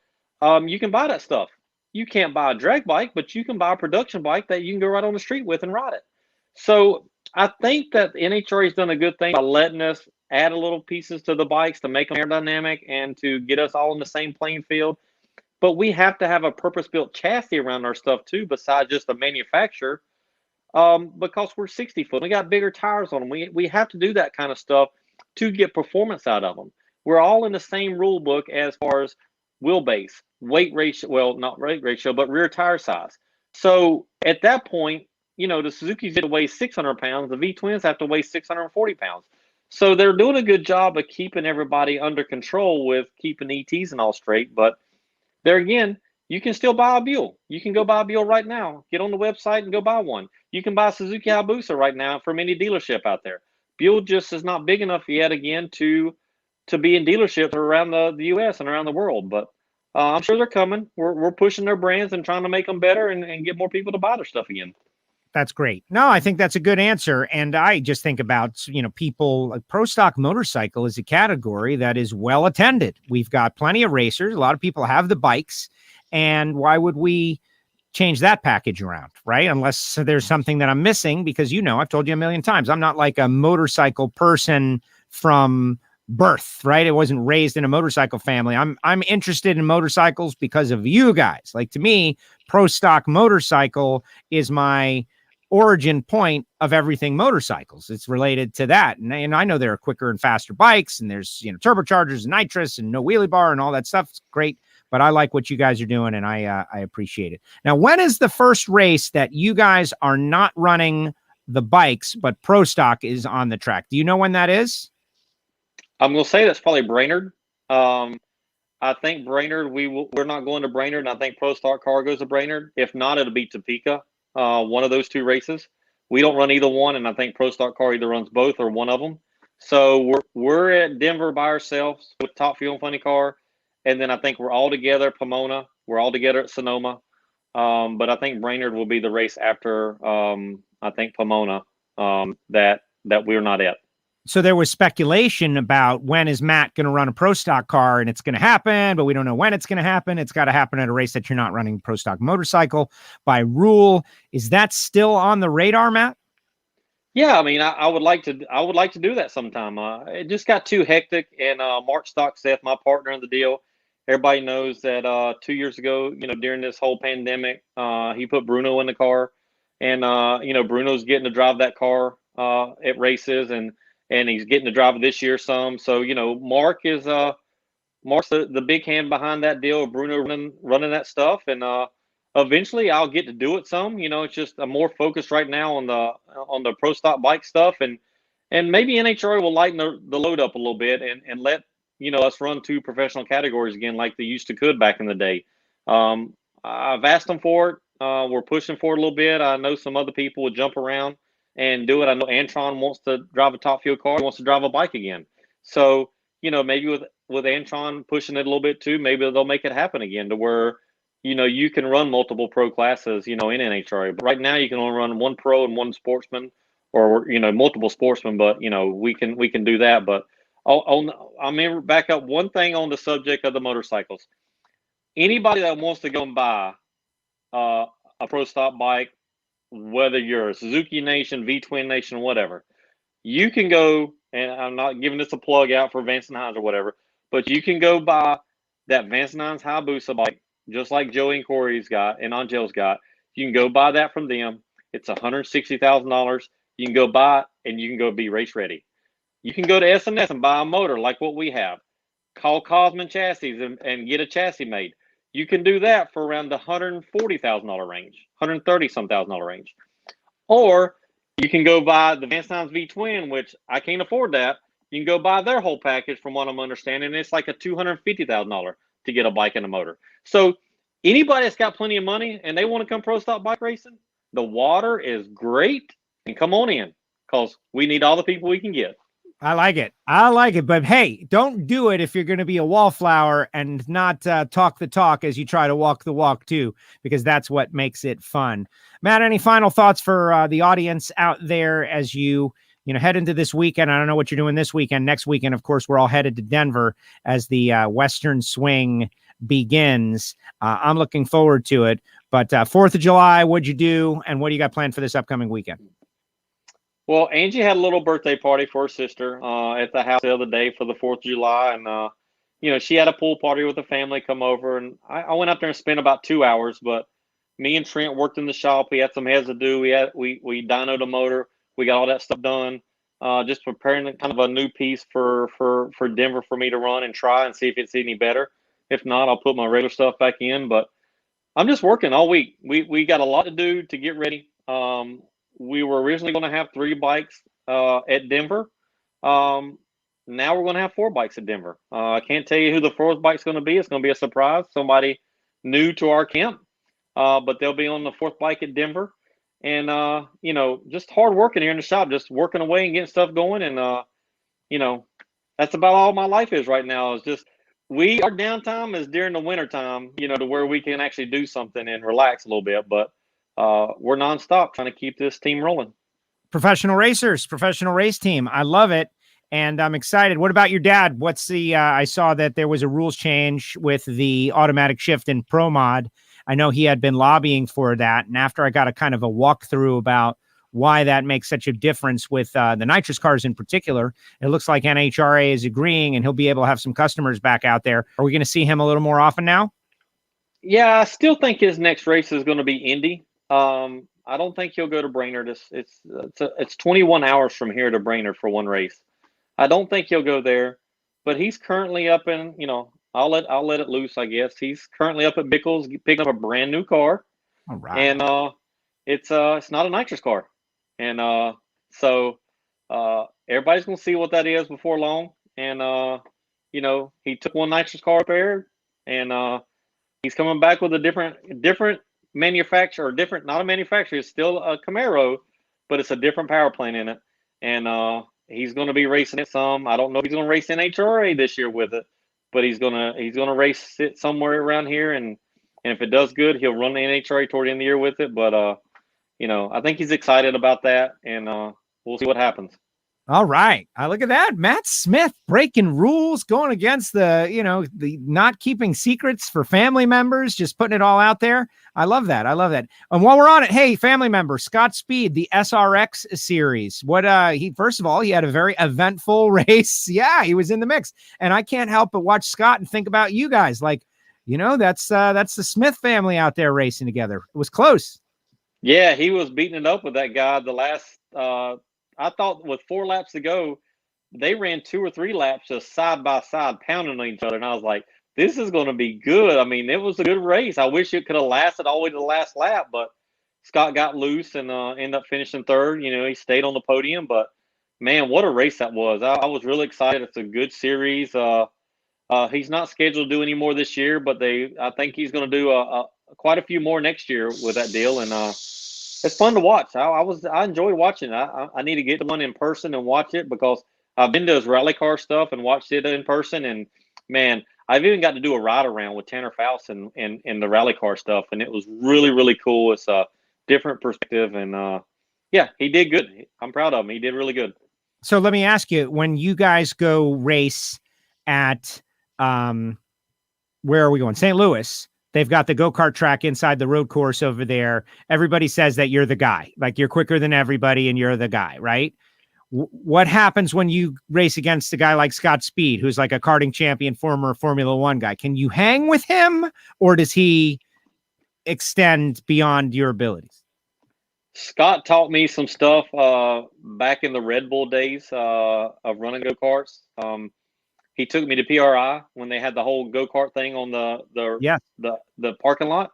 You can buy that stuff. you can't buy a drag bike, but you can buy a production bike that you can go right on the street with and ride it. So I think that the NHRA has done a good thing by letting us add a little pieces to the bikes to make them aerodynamic and to get us all in the same playing field. But we have to have a purpose-built chassis around our stuff too, besides just the manufacturer, because we're 60 foot. We got bigger tires on them. We have to do that kind of stuff to get performance out of them. We're all in the same rule book as far as wheelbase, weight ratio, well, not weight ratio, but rear tire size. So at that point, the Suzuki's have to weigh 600 pounds. The V-twins have to weigh 640 pounds. So they're doing a good job of keeping everybody under control with keeping ETs and all straight. But there again, you can still buy a Buell. You can go buy a Buell right now. Get on the website and go buy one. You can buy a Suzuki Hayabusa right now from any dealership out there. Buell just is not big enough yet, again, to be in dealerships around the U.S. and around the world. But I'm sure they're coming. We're pushing their brands and trying to make them better and get more people to buy their stuff again. That's great. No, I think that's a good answer. And I just think about, people like pro stock motorcycle is a category that is well attended. We've got plenty of racers. A lot of people have the bikes. And why would we change that package around, right? Unless there's something that I'm missing, because, I've told you a million times, I'm not like a motorcycle person from birth, right? I wasn't raised in a motorcycle family. I'm interested in motorcycles because of you guys. Like, to me, pro stock motorcycle is my origin point of everything motorcycles. It's related to that. And I know there are quicker and faster bikes, and there's, turbochargers and nitrous and no wheelie bar and all that stuff. It's great. But I like what you guys are doing, and I appreciate it. Now, when is the first race that you guys are not running the bikes, but pro stock is on the track? Do you know when that is? I'm going to say that's probably Brainerd. I think Brainerd, we're not going to Brainerd, and I think Pro Stock Car goes to Brainerd. If not, it'll be Topeka, one of those two races. We don't run either one, and I think Pro Stock Car either runs both or one of them. So we're at Denver by ourselves with Top Fuel and Funny Car, and then I think we're all together at Pomona. We're all together at Sonoma. But I think Brainerd will be the race after, I think, Pomona, that we're not at. So there was speculation about when is Matt going to run a pro stock car, and it's going to happen, but we don't know when it's going to happen. It's got to happen at a race that you're not running pro stock motorcycle by rule. Is that still on the radar, Matt? Yeah, I mean, I would like to do that sometime. It just got too hectic, and Mark Stockseth, my partner in the deal, everybody knows that 2 years ago, during this whole pandemic, he put Bruno in the car, and Bruno's getting to drive that car at races, and he's getting to drive it this year some. So, Mark's the big hand behind that deal. Bruno running that stuff. And eventually I'll get to do it some. It's just I'm more focused right now on the pro stock bike stuff. And maybe NHRA will lighten the load up a little bit and let, us run two professional categories again like they used to could back in the day. I've asked them for it. We're pushing for it a little bit. I know some other people would jump around and do it. I know Antron wants to drive a Top Fuel car. He wants to drive a bike again. So, maybe with Antron pushing it a little bit too, maybe they'll make it happen again to where, you can run multiple pro classes, in NHRA. But right now you can only run one pro and one sportsman, or, multiple sportsmen. But, we can do that. But I'm back up one thing on the subject of the motorcycles. Anybody that wants to go and buy a pro stock bike, whether you're a Suzuki Nation, V-Twin Nation, whatever, you can go, and I'm not giving this a plug out for Vance & Hines or whatever, but you can go buy that Vance & Hines Hayabusa bike, just like Joey and Corey's got and Angel's got. You can go buy that from them. It's $160,000. You can go buy it, and you can go be race ready. You can go to S&S and buy a motor like what we have. Call Cosman Chassis and get a chassis made. You can do that for around the $140,000 range, $130,000 range. Or you can go buy the Vance & Hines V-Twin, which I can't afford that. You can go buy their whole package from what I'm understanding. And it's like a $250,000 to get a bike and a motor. So anybody that's got plenty of money and they want to come pro stock bike racing, the water is great. And come on in, because we need all the people we can get. I like it. But hey, don't do it if you're going to be a wallflower and not talk the talk as you try to walk the walk too, because that's what makes it fun. Matt, any final thoughts for the audience out there as you head into this weekend. I don't know what you're doing this weekend. Next weekend, of course, we're all headed to Denver as the Western Swing begins. I'm looking forward to it. But 4th of July, what'd you do? And what do you got planned for this upcoming weekend? Well, Angie had a little birthday party for her sister at the house the other day for the 4th of July. And, she had a pool party with the family come over. And I went up there and spent about 2 hours. But me and Trent worked in the shop. We had some heads to do. We dynoed a motor. We got all that stuff done. Just preparing kind of a new piece for Denver for me to run and try and see if it's any better. If not, I'll put my regular stuff back in. But I'm just working all week. We got a lot to do to get ready. We were originally going to have 3 bikes at Denver. Now we're going to have 4 bikes at Denver. I can't tell you who the 4th bike's going to be. It's going to be a surprise. Somebody new to our camp. But they'll be on the 4th bike at Denver. And, just hard working here in the shop, just working away and getting stuff going. And, that's about all my life is right now. Is just our downtime is during the winter time, to where we can actually do something and relax a little bit. But we're nonstop trying to keep this team rolling. Professional racers, professional race team. I love it. And I'm excited. What about your dad? What's the, I saw that there was a rules change with the automatic shift in Pro Mod. I know he had been lobbying for that. And after I got a kind of a walkthrough about why that makes such a difference with the nitrous cars in particular, it looks like NHRA is agreeing and he'll be able to have some customers back out there. Are we going to see him a little more often now? Yeah, I still think his next race is going to be Indy. I don't think he'll go to Brainerd. It's 21 hours from here to Brainerd for one race. I don't think he'll go there, but he's currently up in, I'll let it loose, I guess. He's currently up at Bickles picking up a brand new car. All right. And it's not a nitrous car. And so everybody's going to see what that is before long. And he took one nitrous car up there, and he's coming back with a different manufacturer, or different, not a manufacturer, it's still a Camaro, but it's a different power plant in it. And he's going to be racing it some. I don't know if he's going to race NHRA this year with it, but he's gonna race it somewhere around here, and if it does good, he'll run the NHRA toward the end of the year with it. But I think he's excited about that, and we'll see what happens. All right. Look at that. Matt Smith breaking rules, going against the not keeping secrets for family members, just putting it all out there. I love that. And while we're on it, hey, family member, Scott Speed, the SRX series. First of all, he had a very eventful race. Yeah, he was in the mix. And I can't help but watch Scott and think about you guys. Like, that's the Smith family out there racing together. It was close. Yeah, he was beating it up with that guy the last I thought with 4 laps to go, they ran 2 or 3 laps just side by side, pounding on each other. And I was like, this is going to be good. I mean, it was a good race. I wish it could have lasted all the way to the last lap, but Scott got loose and ended up finishing 3rd. He stayed on the podium. But, man, what a race that was. I was really excited. It's a good series. He's not scheduled to do any more this year, but I think he's going to do quite a few more next year with that deal. And it's fun to watch. I enjoy watching. I need to get to one in person and watch it, because I've been to his rally car stuff and watched it in person. And man, I've even got to do a ride around with Tanner Faust and the rally car stuff, and it was really, really cool. It's a different perspective, and yeah, he did good. I'm proud of him. He did really good. So let me ask you: when you guys go race at where are we going? St. Louis. They've got the go-kart track inside the road course over there. Everybody says that you're the guy, like you're quicker than everybody and you're the guy, right? What happens when you race against a guy like Scott Speed, who's like a karting champion, former Formula One guy? Can you hang with him, or does he extend beyond your abilities? Scott taught me some stuff back in the Red Bull days of running go-karts. He took me to PRI when they had the whole go-kart thing on the parking lot,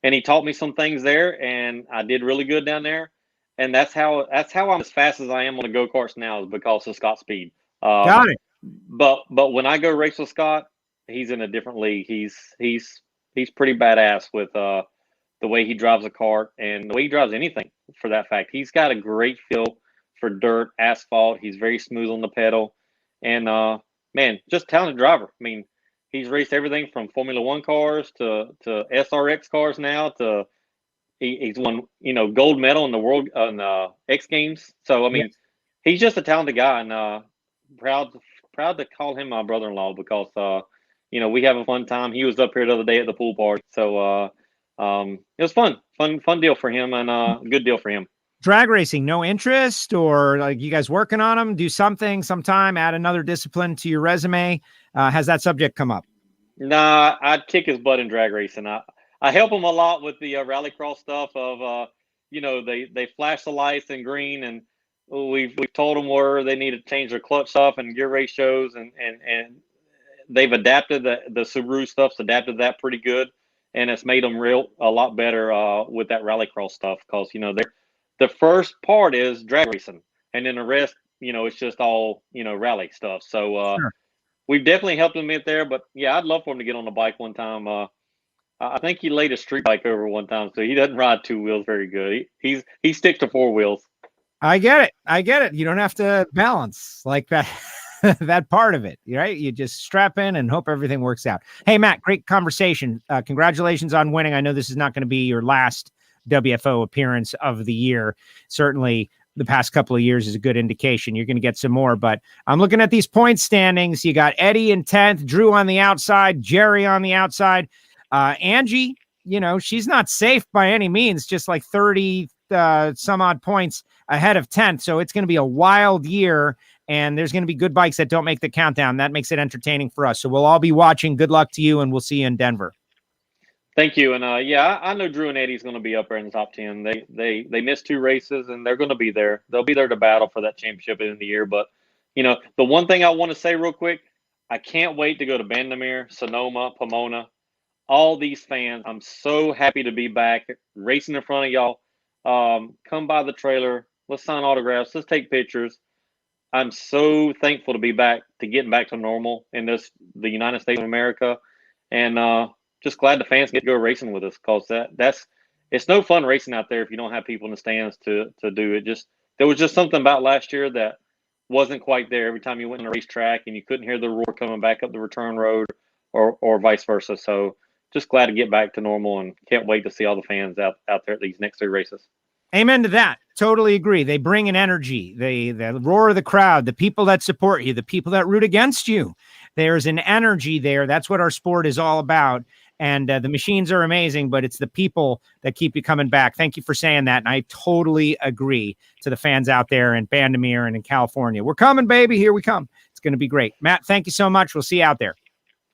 and he taught me some things there, and I did really good down there. And that's how I'm as fast as I am on the go-karts now, is because of Scott Speed. Got it. But when I go race with Scott, he's in a different league. He's pretty badass with the way he drives a kart and the way he drives anything, for that fact. He's got a great feel for dirt, asphalt. He's very smooth on the pedal, and man, just talented driver. I mean, he's raced everything from Formula One cars to SRX cars now. He's won gold medal in the world on X Games. So I mean, he's just a talented guy, and proud proud to call him my brother-in-law because we have a fun time. He was up here the other day at the pool party, so it was fun deal for him, and good deal for him. Drag racing, no interest, or like you guys working on them? Do something sometime, add another discipline to your resume. Has that subject come up? Nah, I'd kick his butt in drag racing. I help him a lot with the rallycross stuff. Of they flash the lights in green, and we've told them where they need to change their clutch stuff and gear ratios, and they've adapted the Subaru stuff's adapted that pretty good, and it's made them a lot better with that rallycross stuff because the first part is drag racing, and then the rest it's just all rally stuff. So Sure. we've definitely helped him get there. But yeah, I'd love for him to get on the bike one time. I think he laid a street bike over one time, so he doesn't ride two wheels very good. He sticks to four wheels. I get it. You don't have to balance like that. That part of it, right? You just strap in and hope everything works out. Hey, Matt, great conversation. Congratulations on winning. I know this is not going to be your last WFO appearance of the year. Certainly the past couple of years is a good indication. You're going to get some more, but I'm looking at these point standings. You got Eddie in 10th, Drew on the outside, Jerry on the outside. Angie, she's not safe by any means, just like 30 some odd points ahead of 10th. So it's going to be a wild year, and there's going to be good bikes that don't make the countdown. That makes it entertaining for us. So we'll all be watching. Good luck to you, and we'll see you in Denver. Thank you. And I know Drew and Eddie's going to be up there in the top 10. They missed 2 races, and they're going to be there. They'll be there to battle for that championship in the year. But the one thing I want to say real quick, I can't wait to go to Bandamere, Sonoma, Pomona. All these fans, I'm so happy to be back racing in front of y'all. Come by the trailer. Let's sign autographs. Let's take pictures. I'm so thankful to be back, to getting back to normal in the United States of America. And just glad the fans get to go racing with us, because it's no fun racing out there if you don't have people in the stands to do it. There was just something about last year that wasn't quite there. Every time you went on a racetrack and you couldn't hear the roar coming back up the return road or vice versa. So just glad to get back to normal, and can't wait to see all the fans out there at these next 3 races. Amen to that. Totally agree. They bring an energy. The roar of the crowd, the people that support you, the people that root against you. There's an energy there. That's what our sport is all about. And the machines are amazing, but it's the people that keep you coming back. Thank you for saying that. And I totally agree to the fans out there in Bandamere and in California. We're coming, baby. Here we come. It's going to be great. Matt, thank you so much. We'll see you out there.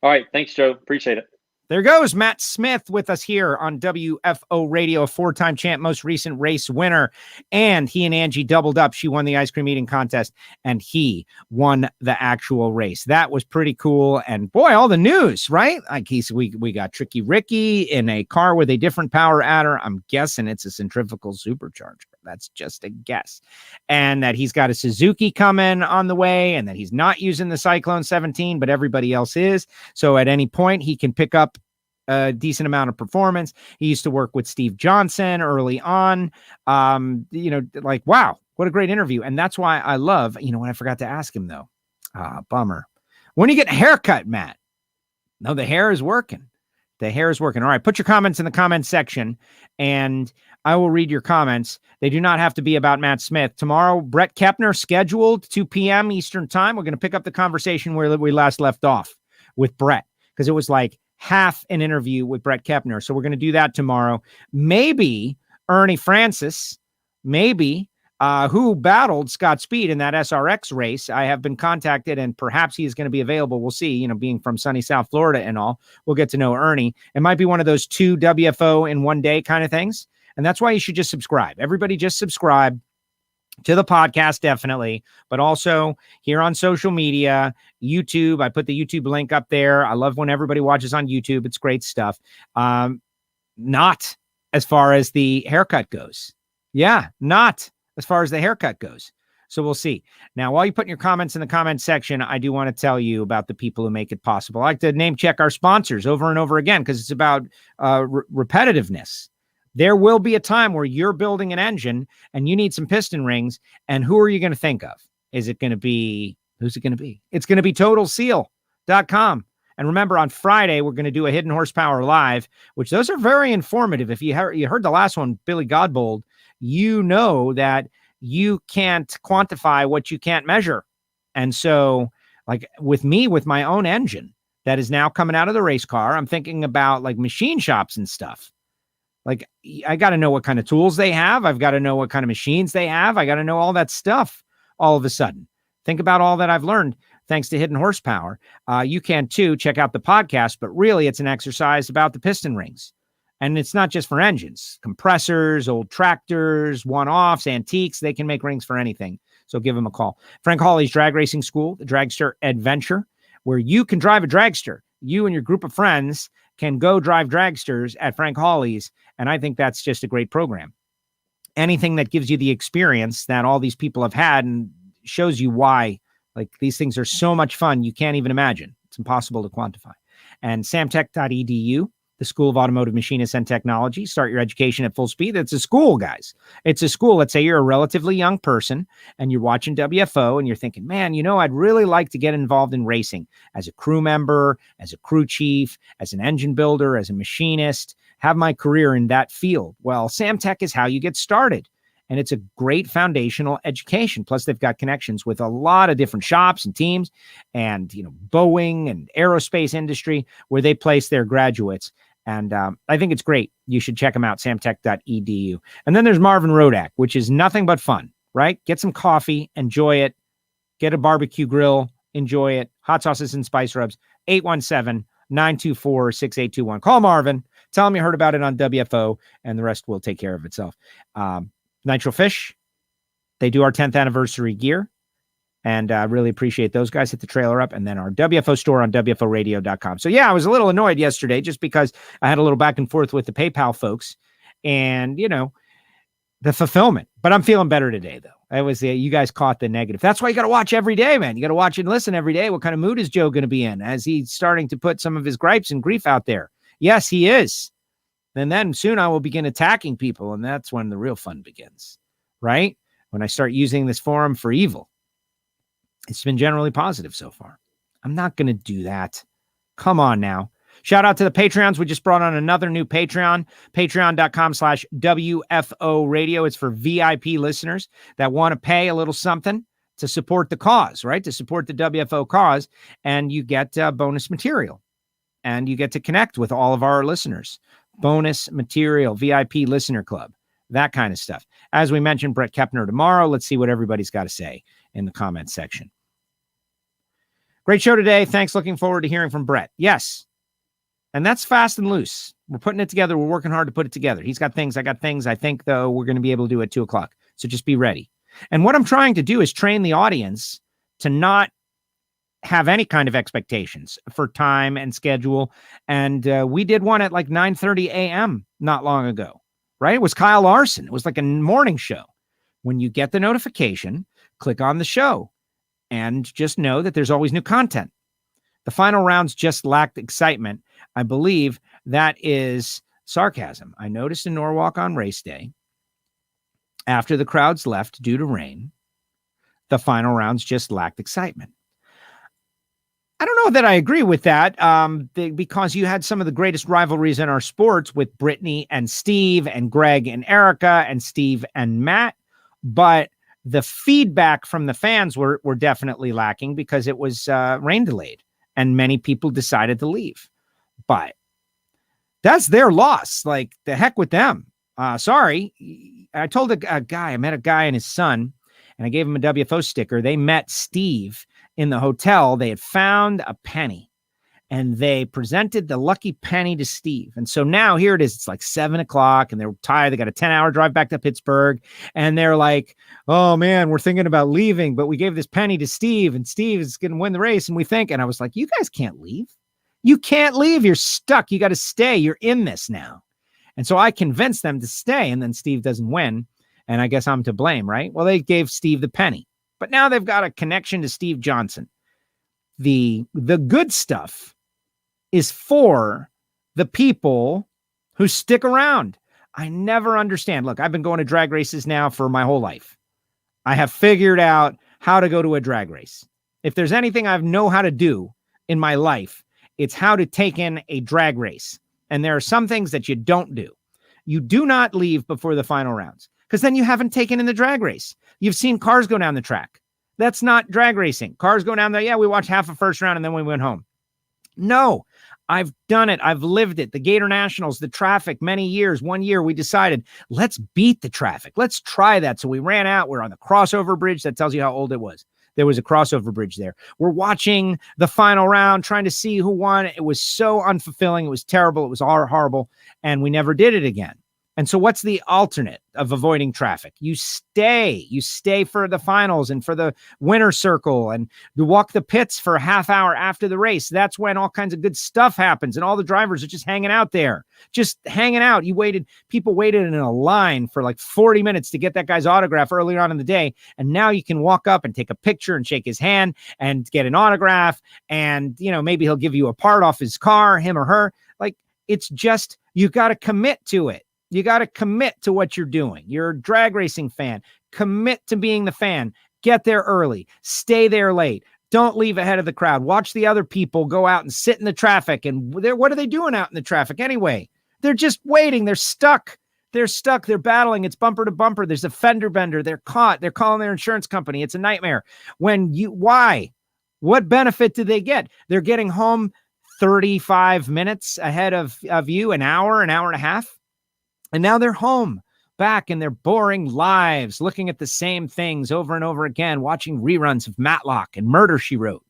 All right. Thanks, Joe. Appreciate it. There goes Matt Smith with us here on WFO Radio, a 4-time champ, most recent race winner. And he and Angie doubled up. She won the ice cream eating contest, and he won the actual race. That was pretty cool. And boy, all the news, right? Like we got Tricky Ricky in a car with a different power adder. I'm guessing it's a centrifugal supercharger. That's just a guess. And that he's got a Suzuki coming on the way, and that he's not using the Cyclone 17, but everybody else is. So at any point, he can pick up a decent amount of performance. He used to work with Steve Johnson early on. Like, wow, what a great interview. And that's why I love, what I forgot to ask him though. Bummer. When you get a haircut, Matt? No, the hair is working. The hair is working. All right. Put your comments in the comments section, and I will read your comments. They do not have to be about Matt Smith. Tomorrow, Brett Kepner scheduled 2 p.m. Eastern time. We're going to pick up the conversation where we last left off with Brett, because it was like half an interview with Brett Kepner. So we're going to do that tomorrow. Maybe Ernie Francis, who battled Scott Speed in that SRX race. I have been contacted, and perhaps he is going to be available. We'll see, being from sunny South Florida and all, we'll get to know Ernie. It might be one of those 2 WFO in one day kind of things. And that's why you should just subscribe. Everybody just subscribe to the podcast, definitely, but also here on social media, YouTube. I put the YouTube link up there. I love when everybody watches on YouTube. It's great stuff. Not as far as the haircut goes. Yeah, not as far as the haircut goes. So we'll see. Now, while you're putting your comments in the comments section, I do want to tell you about the people who make it possible. I like to name check our sponsors over and over again, because it's about repetitiveness. There will be a time where you're building an engine and you need some piston rings. And who are you going to think of? Who's it going to be? It's going to be TotalSeal.com. And remember, on Friday, we're going to do a Hidden Horsepower Live, which those are very informative. If you heard the last one, Billy Godbold, you know that you can't quantify what you can't measure. And so, like with me, with my own engine that is now coming out of the race car, I'm thinking about like machine shops and stuff. Like, I got to know what kind of tools they have. I've got to know what kind of machines they have. I got to know all that stuff all of a sudden. Think about all that I've learned thanks to Hidden Horsepower. You can too. Check out the podcast, but really it's an exercise about the piston rings. And it's not just for engines, compressors, old tractors, one-offs, antiques. They can make rings for anything. So give them a call. Frank Hawley's Drag Racing School, the Dragster Adventure, where you can drive a dragster. You and your group of friends can go drive dragsters at Frank Hawley's. And I think that's just a great program. Anything that gives you the experience that all these people have had and shows you why, like, these things are so much fun, you can't even imagine. It's impossible to quantify. And samtech.edu, the School of Automotive Machinists and Technology. Start your education at full speed. It's a school, guys. It's a school. Let's say you're a relatively young person and you're watching WFO and you're thinking, man, I'd really like to get involved in racing as a crew member, as a crew chief, as an engine builder, as a machinist, have my career in that field. Well, Samtech is how you get started. And it's a great foundational education. Plus, they've got connections with a lot of different shops and teams and, Boeing and aerospace industry where they place their graduates. And I think it's great. You should check them out, samtech.edu. And then there's Marvin Rodak, which is nothing but fun, right? Get some coffee, enjoy it. Get a barbecue grill, enjoy it. Hot sauces and spice rubs, 817-924-6821. Call Marvin. Tell him you heard about it on WFO, and the rest will take care of itself. Nitro Fish, they do our 10th anniversary gear, and I really appreciate those guys. Hit the trailer up, and then our WFO store on WFOradio.com. So yeah, I was a little annoyed yesterday just because I had a little back and forth with the PayPal folks and, the fulfillment. But I'm feeling better today, though. It was you guys caught the negative. That's why you got to watch every day, man. You got to watch and listen every day. What kind of mood is Joe going to be in as he's starting to put some of his gripes and grief out there? Yes, he is. And then soon I will begin attacking people, and that's when the real fun begins, right? When I start using this forum for evil. It's been generally positive so far. I'm not going to do that. Come on now. Shout out to the Patreons. We just brought on another new Patreon, patreon.com/WFO radio. It's for VIP listeners that want to pay a little something to support the cause, right? To support the WFO cause, and you get bonus material, and you get to connect with all of our listeners. Bonus material, VIP listener club, that kind of stuff. As we mentioned, Brett Kepner tomorrow. Let's see what everybody's got to say in the comments section. Great show today. Thanks. Looking forward to hearing from Brett. Yes. And that's fast and loose. We're putting it together. We're working hard to put it together. He's got things. I got things. I think, though, we're going to be able to do it at 2:00. So just be ready. And what I'm trying to do is train the audience to not have any kind of expectations for time and schedule. And we did one at like 9:30 a.m. not long ago, right? It was Kyle Larson. It was like a morning show. When you get the notification, click on the show and just know that there's always new content. The final rounds just lacked excitement. I believe that is sarcasm. I noticed in Norwalk on race day, after the crowds left due to rain, the final rounds just lacked excitement. I don't know that I agree with that because you had some of the greatest rivalries in our sports with Brittany and Steve and Greg and Erica and Steve and Matt. But the feedback from the fans were definitely lacking because it was rain delayed and many people decided to leave. But that's their loss. Like, the heck with them. Sorry. I told a guy, I met a guy and his son, and I gave him a WFO sticker. They met Steve in the hotel. They had found a penny and they presented the lucky penny to Steve. And so now here it is. It's like 7:00 and they're tired. They got a 10-hour drive back to Pittsburgh. And they're like, oh man, we're thinking about leaving, but we gave this penny to Steve and Steve is going to win the race. And we think, and I was like, you guys can't leave. You can't leave. You're stuck. You got to stay. You're in this now. And so I convinced them to stay, and then Steve doesn't win. And I guess I'm to blame, right? Well, they gave Steve the penny. But now they've got a connection to Steve Johnson. The good stuff is for the people who stick around. I never understand. Look, I've been going to drag races now for my whole life. I have figured out how to go to a drag race. If there's anything I know how to do in my life, it's how to take in a drag race. And there are some things that you don't do. You do not leave before the final rounds. because then you haven't taken in the drag race. You've seen cars go down the track. That's not drag racing. Cars go down there. Yeah, we watched half a first round and then we went home. No, I've done it. I've lived it. The Gator Nationals, the traffic, many years. 1 year, we decided, let's beat the traffic. Let's try that. So we ran out. We're on the crossover bridge. That tells you how old it was. There was a crossover bridge there. We're watching the final round, trying to see who won. It was so unfulfilling. It was terrible. It was horrible. And we never did it again. And so what's the alternate of avoiding traffic? You stay for the finals and for the winner's circle, and you walk the pits for a half hour after the race. That's when all kinds of good stuff happens. And all the drivers are just hanging out there, just hanging out. People waited in a line for like 40 minutes to get that guy's autograph earlier on in the day. And now you can walk up and take a picture and shake his hand and get an autograph. And, maybe he'll give you a part off his car, him or her. Like, it's just, you got to commit to it. You got to commit to what you're doing. You're a drag racing fan. Commit to being the fan. Get there early. Stay there late. Don't leave ahead of the crowd. Watch the other people go out and sit in the traffic. And what are they doing out in the traffic anyway? They're just waiting. They're stuck. They're battling. It's bumper to bumper. There's a fender bender. They're caught. They're calling their insurance company. It's a nightmare. Why? What benefit do they get? They're getting home 35 minutes ahead of you, an hour and a half. And now they're home, back in their boring lives, looking at the same things over and over again, watching reruns of Matlock and Murder, She Wrote.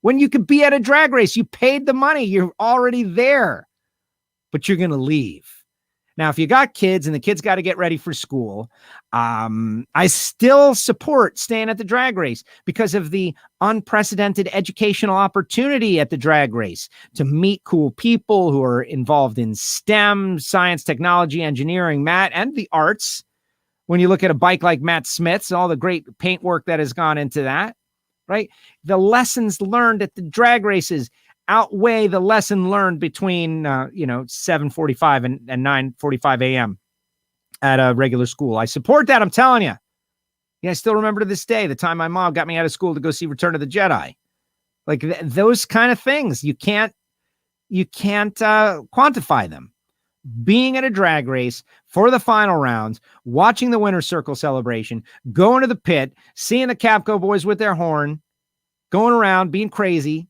When you could be at a drag race, you paid the money. You're already there, but you're going to leave. Now, if you got kids and the kids got to get ready for school, I still support staying at the drag race because of the unprecedented educational opportunity at the drag race to meet cool people who are involved in STEM, science, technology, engineering, math, and the arts. When you look at a bike like Matt Smith's, all the great paint work that has gone into that, right? The lessons learned at the drag races outweigh the lesson learned between 7:45 and 9:45 a.m. at a regular school. I support that. I'm telling you. Yeah, I still remember to this day the time my mom got me out of school to go see Return of the Jedi. Like those kind of things, you can't quantify them. Being at a drag race for the final rounds, watching the winner's circle celebration, going to the pit, seeing the Capco boys with their horn, going around being crazy.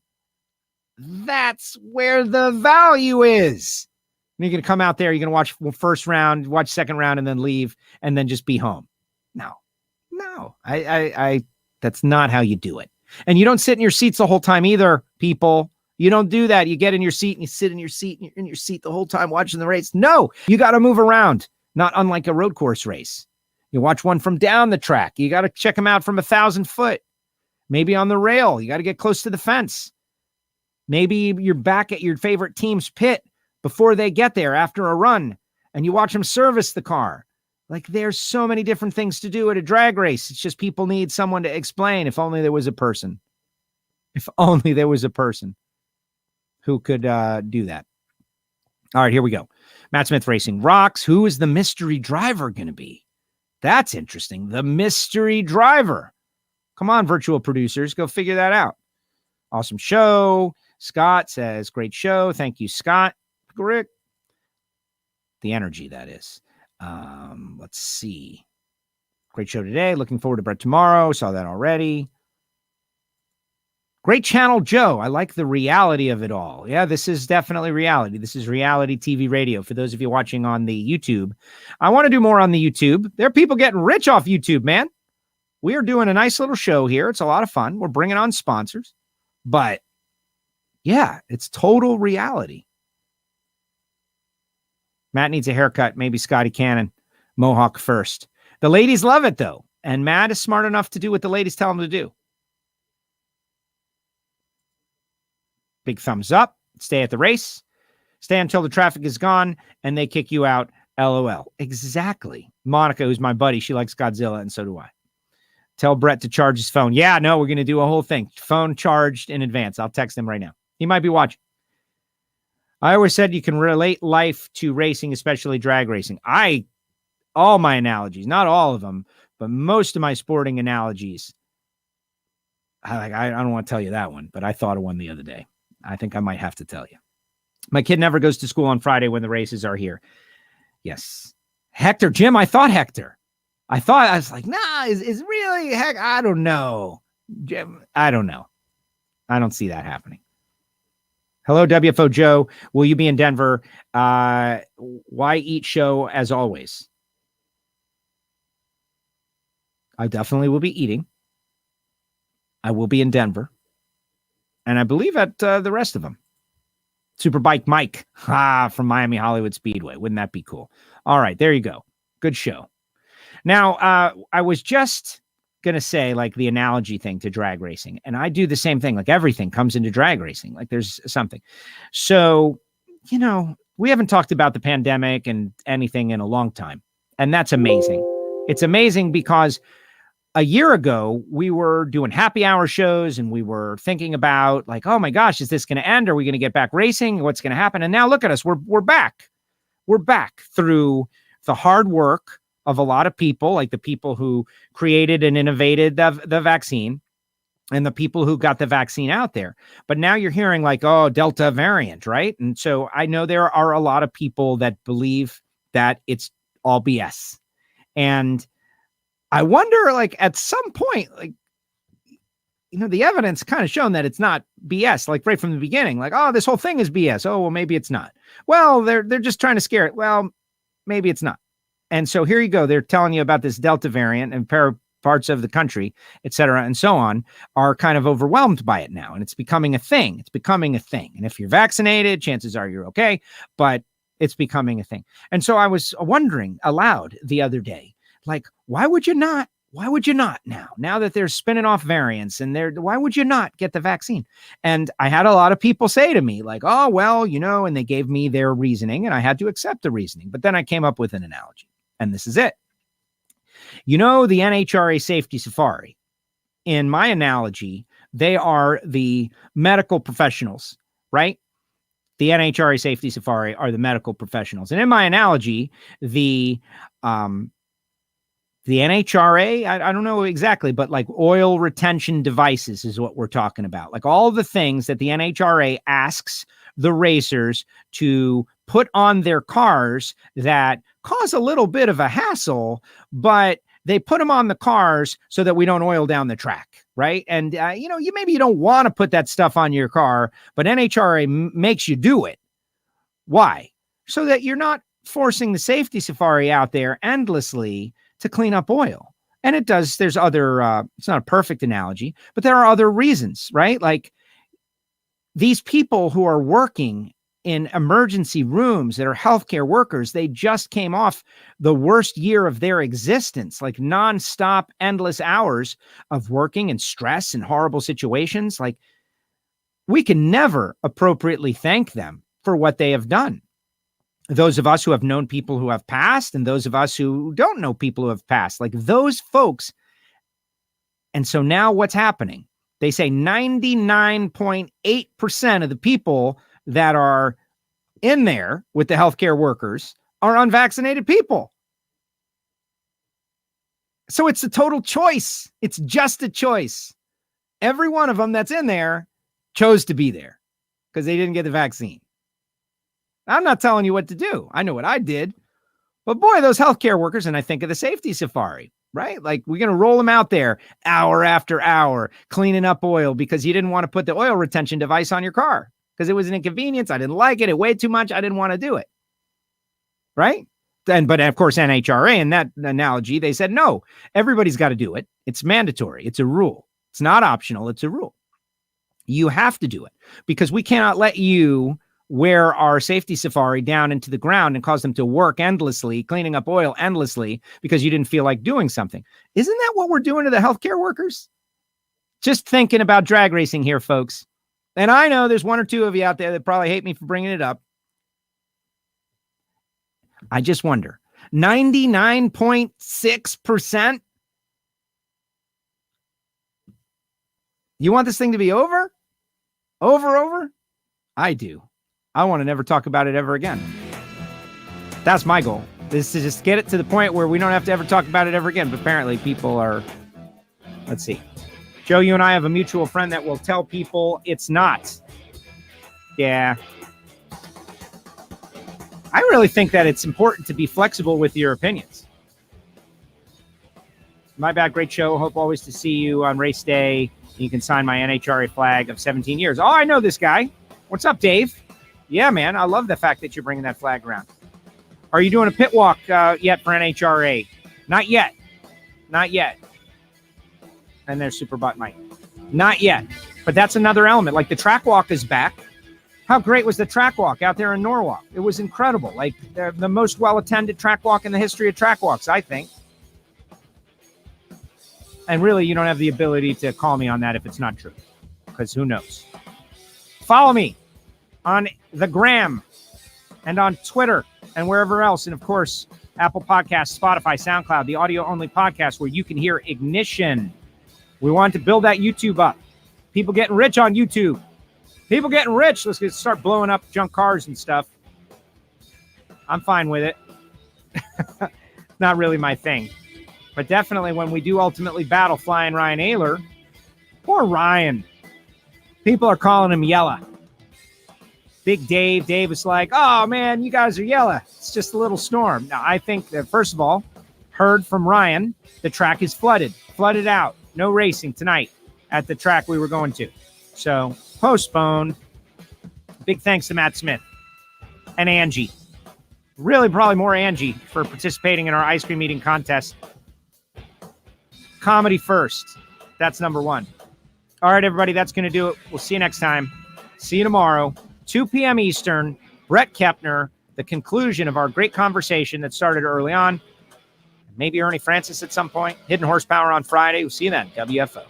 That's where the value is. You're going to come out there, you're going to watch first round, watch second round, and then leave, and then just be home. No, I that's not how you do it. And you don't sit in your seats the whole time either, people. You don't do that. You get in your seat and you sit in your seat and you're in your seat the whole time watching the race. No, you got to move around, not unlike a road course race. You watch one from down the track. You got to check them out from 1,000 foot, maybe on the rail. You got to get close to the fence. Maybe you're back at your favorite team's pit before they get there after a run and you watch them service the car. Like there's so many different things to do at a drag race. It's just people need someone to explain. If only there was a person. If only there was a person who could do that. All right, here we go. Matt Smith Racing rocks. Who is the mystery driver going to be? That's interesting. The mystery driver. Come on, virtual producers. Go figure that out. Awesome show. Scott says, great show. Thank you, Scott. Rick. The energy, that is. Let's see. Great show today. Looking forward to Brett tomorrow. Saw that already. Great channel, Joe. I like the reality of it all. Yeah, this is definitely reality. This is reality TV radio. For those of you watching on the YouTube, I want to do more on the YouTube. There are people getting rich off YouTube, man. We are doing a nice little show here. It's a lot of fun. We're bringing on sponsors. But yeah, it's total reality. Matt needs a haircut. Maybe Scotty Cannon. Mohawk first. The ladies love it, though. And Matt is smart enough to do what the ladies tell him to do. Big thumbs up. Stay at the race. Stay until the traffic is gone and they kick you out. LOL. Exactly. Monica, who's my buddy, she likes Godzilla, and so do I. Tell Brett to charge his phone. Yeah, no, we're going to do a whole thing. Phone charged in advance. I'll text him right now. He might be watching. I always said you can relate life to racing, especially drag racing. All my analogies, not all of them, but most of my sporting analogies. I don't want to tell you that one, but I thought of one the other day. I think I might have to tell you. My kid never goes to school on Friday when the races are here. Yes. Hector, Jim, I thought Hector. I was like, nah, is really heck? I don't know. Jim, I don't know. I don't see that happening. Hello, WFO Joe. Will you be in Denver? Why eat show as always? I definitely will be eating. I will be in Denver. And I believe at the rest of them. Superbike Mike from Miami Hollywood Speedway. Wouldn't that be cool? All right, there you go. Good show. Now, I was just going to say like the analogy thing to drag racing. And I do the same thing. Like everything comes into drag racing. Like there's something. So, you know, we haven't talked about the pandemic and anything in a long time. And that's amazing. It's amazing because a year ago, we were doing happy hour shows and we were thinking about like, oh my gosh, is this going to end? Are we going to get back racing? What's going to happen? And now look at us. We're back. We're back through the hard work of a lot of people, like the people who created and innovated the vaccine and the people who got the vaccine out there. But now you're hearing like, oh, Delta variant, right? And so I know there are a lot of people that believe that it's all BS. And I wonder, like, at some point, like, you know, the evidence kind of shown that it's not BS, like right from the beginning, like, oh, this whole thing is BS. Oh, well, maybe it's not. Well, they're just trying to scare it. Well, maybe it's not. And so here you go. They're telling you about this Delta variant and parts of the country, et cetera, and so on are kind of overwhelmed by it now. And it's becoming a thing. It's becoming a thing. And if you're vaccinated, chances are you're okay, but it's becoming a thing. And so I was wondering aloud the other day, like, why would you not? Why would you not now that they're spinning off variants and why would you not get the vaccine? And I had a lot of people say to me like, oh, well, you know, and they gave me their reasoning and I had to accept the reasoning. But then I came up with an analogy and this is it. You know, the NHRA safety safari, in my analogy, they are the medical professionals, right? The NHRA safety safari are the medical professionals. And in my analogy, the NHRA, I don't know exactly, but like oil retention devices is what we're talking about. Like all the things that the NHRA asks the racers to put on their cars that cause a little bit of a hassle, but they put them on the cars so that we don't oil down the track, right? And, you know, maybe you don't want to put that stuff on your car, but NHRA makes you do it. Why? So that you're not forcing the safety safari out there endlessly to clean up oil. And it does, there's other, it's not a perfect analogy, but there are other reasons, right? Like these people who are working in emergency rooms that are healthcare workers, they just came off the worst year of their existence, like nonstop, endless hours of working and stress and horrible situations. Like we can never appropriately thank them for what they have done. Those of us who have known people who have passed and those of us who don't know people who have passed, like those folks. And so now what's happening? They say 99.8% of the people that are in there with the healthcare workers are unvaccinated people. So it's a total choice. It's just a choice. Every one of them that's in there chose to be there because they didn't get the vaccine. I'm not telling you what to do. I know what I did. But boy, those healthcare workers, and I think of the safety safari, right? Like we're going to roll them out there hour after hour, cleaning up oil because you didn't want to put the oil retention device on your car because it was an inconvenience. I didn't like it. It weighed too much. I didn't want to do it. Right? But of course, NHRA in that analogy, they said, no, everybody's got to do it. It's mandatory. It's a rule. It's not optional. It's a rule. You have to do it because we cannot let you wear our safety safari down into the ground and cause them to work endlessly, cleaning up oil endlessly because you didn't feel like doing something. Isn't that what we're doing to the healthcare workers? Just thinking about drag racing here, folks. And I know there's one or two of you out there that probably hate me for bringing it up. I just wonder, 99.6%? You want this thing to be over? Over? I do. I want to never talk about it ever again. That's my goal, is to just get it to the point where we don't have to ever talk about it ever again. But apparently people are, let's see. Joe, you and I have a mutual friend that will tell people it's not. Yeah. I really think that it's important to be flexible with your opinions. My bad, great show. Hope always to see you on race day. You can sign my NHRA flag of 17 years. Oh, I know this guy. What's up, Dave? Yeah, man. I love the fact that you're bringing that flag around. Are you doing a pit walk yet for NHRA? Not yet. Not yet. And there's Super Butt Mike. Not yet. But that's another element. Like the track walk is back. How great was the track walk out there in Norwalk? It was incredible. Like the most well-attended track walk in the history of track walks, I think. And really, you don't have the ability to call me on that if it's not true, because who knows? Follow me on the gram and on Twitter and wherever else. And, of course, Apple Podcasts, Spotify, SoundCloud, the audio-only podcast where you can hear Ignition. We want to build that YouTube up. People getting rich on YouTube. People getting rich. Let's start blowing up junk cars and stuff. I'm fine with it. Not really my thing. But definitely when we do ultimately battle Flying Ryan Ayler, poor Ryan. People are calling him Yella. Big Dave was like, oh, man, you guys are Yella. It's just a little storm. Now, I think that, first of all, heard from Ryan, the track is flooded out. No racing tonight at the track we were going to. So, postponed. Big thanks to Matt Smith and Angie. Really, probably more Angie for participating in our ice cream eating contest. Comedy first. That's number one. All right, everybody, that's going to do it. We'll see you next time. See you tomorrow, 2 p.m. Eastern. Brett Kepner, the conclusion of our great conversation that started early on. Maybe Ernie Francis at some point. Hidden Horsepower on Friday. We'll see you then. WFO.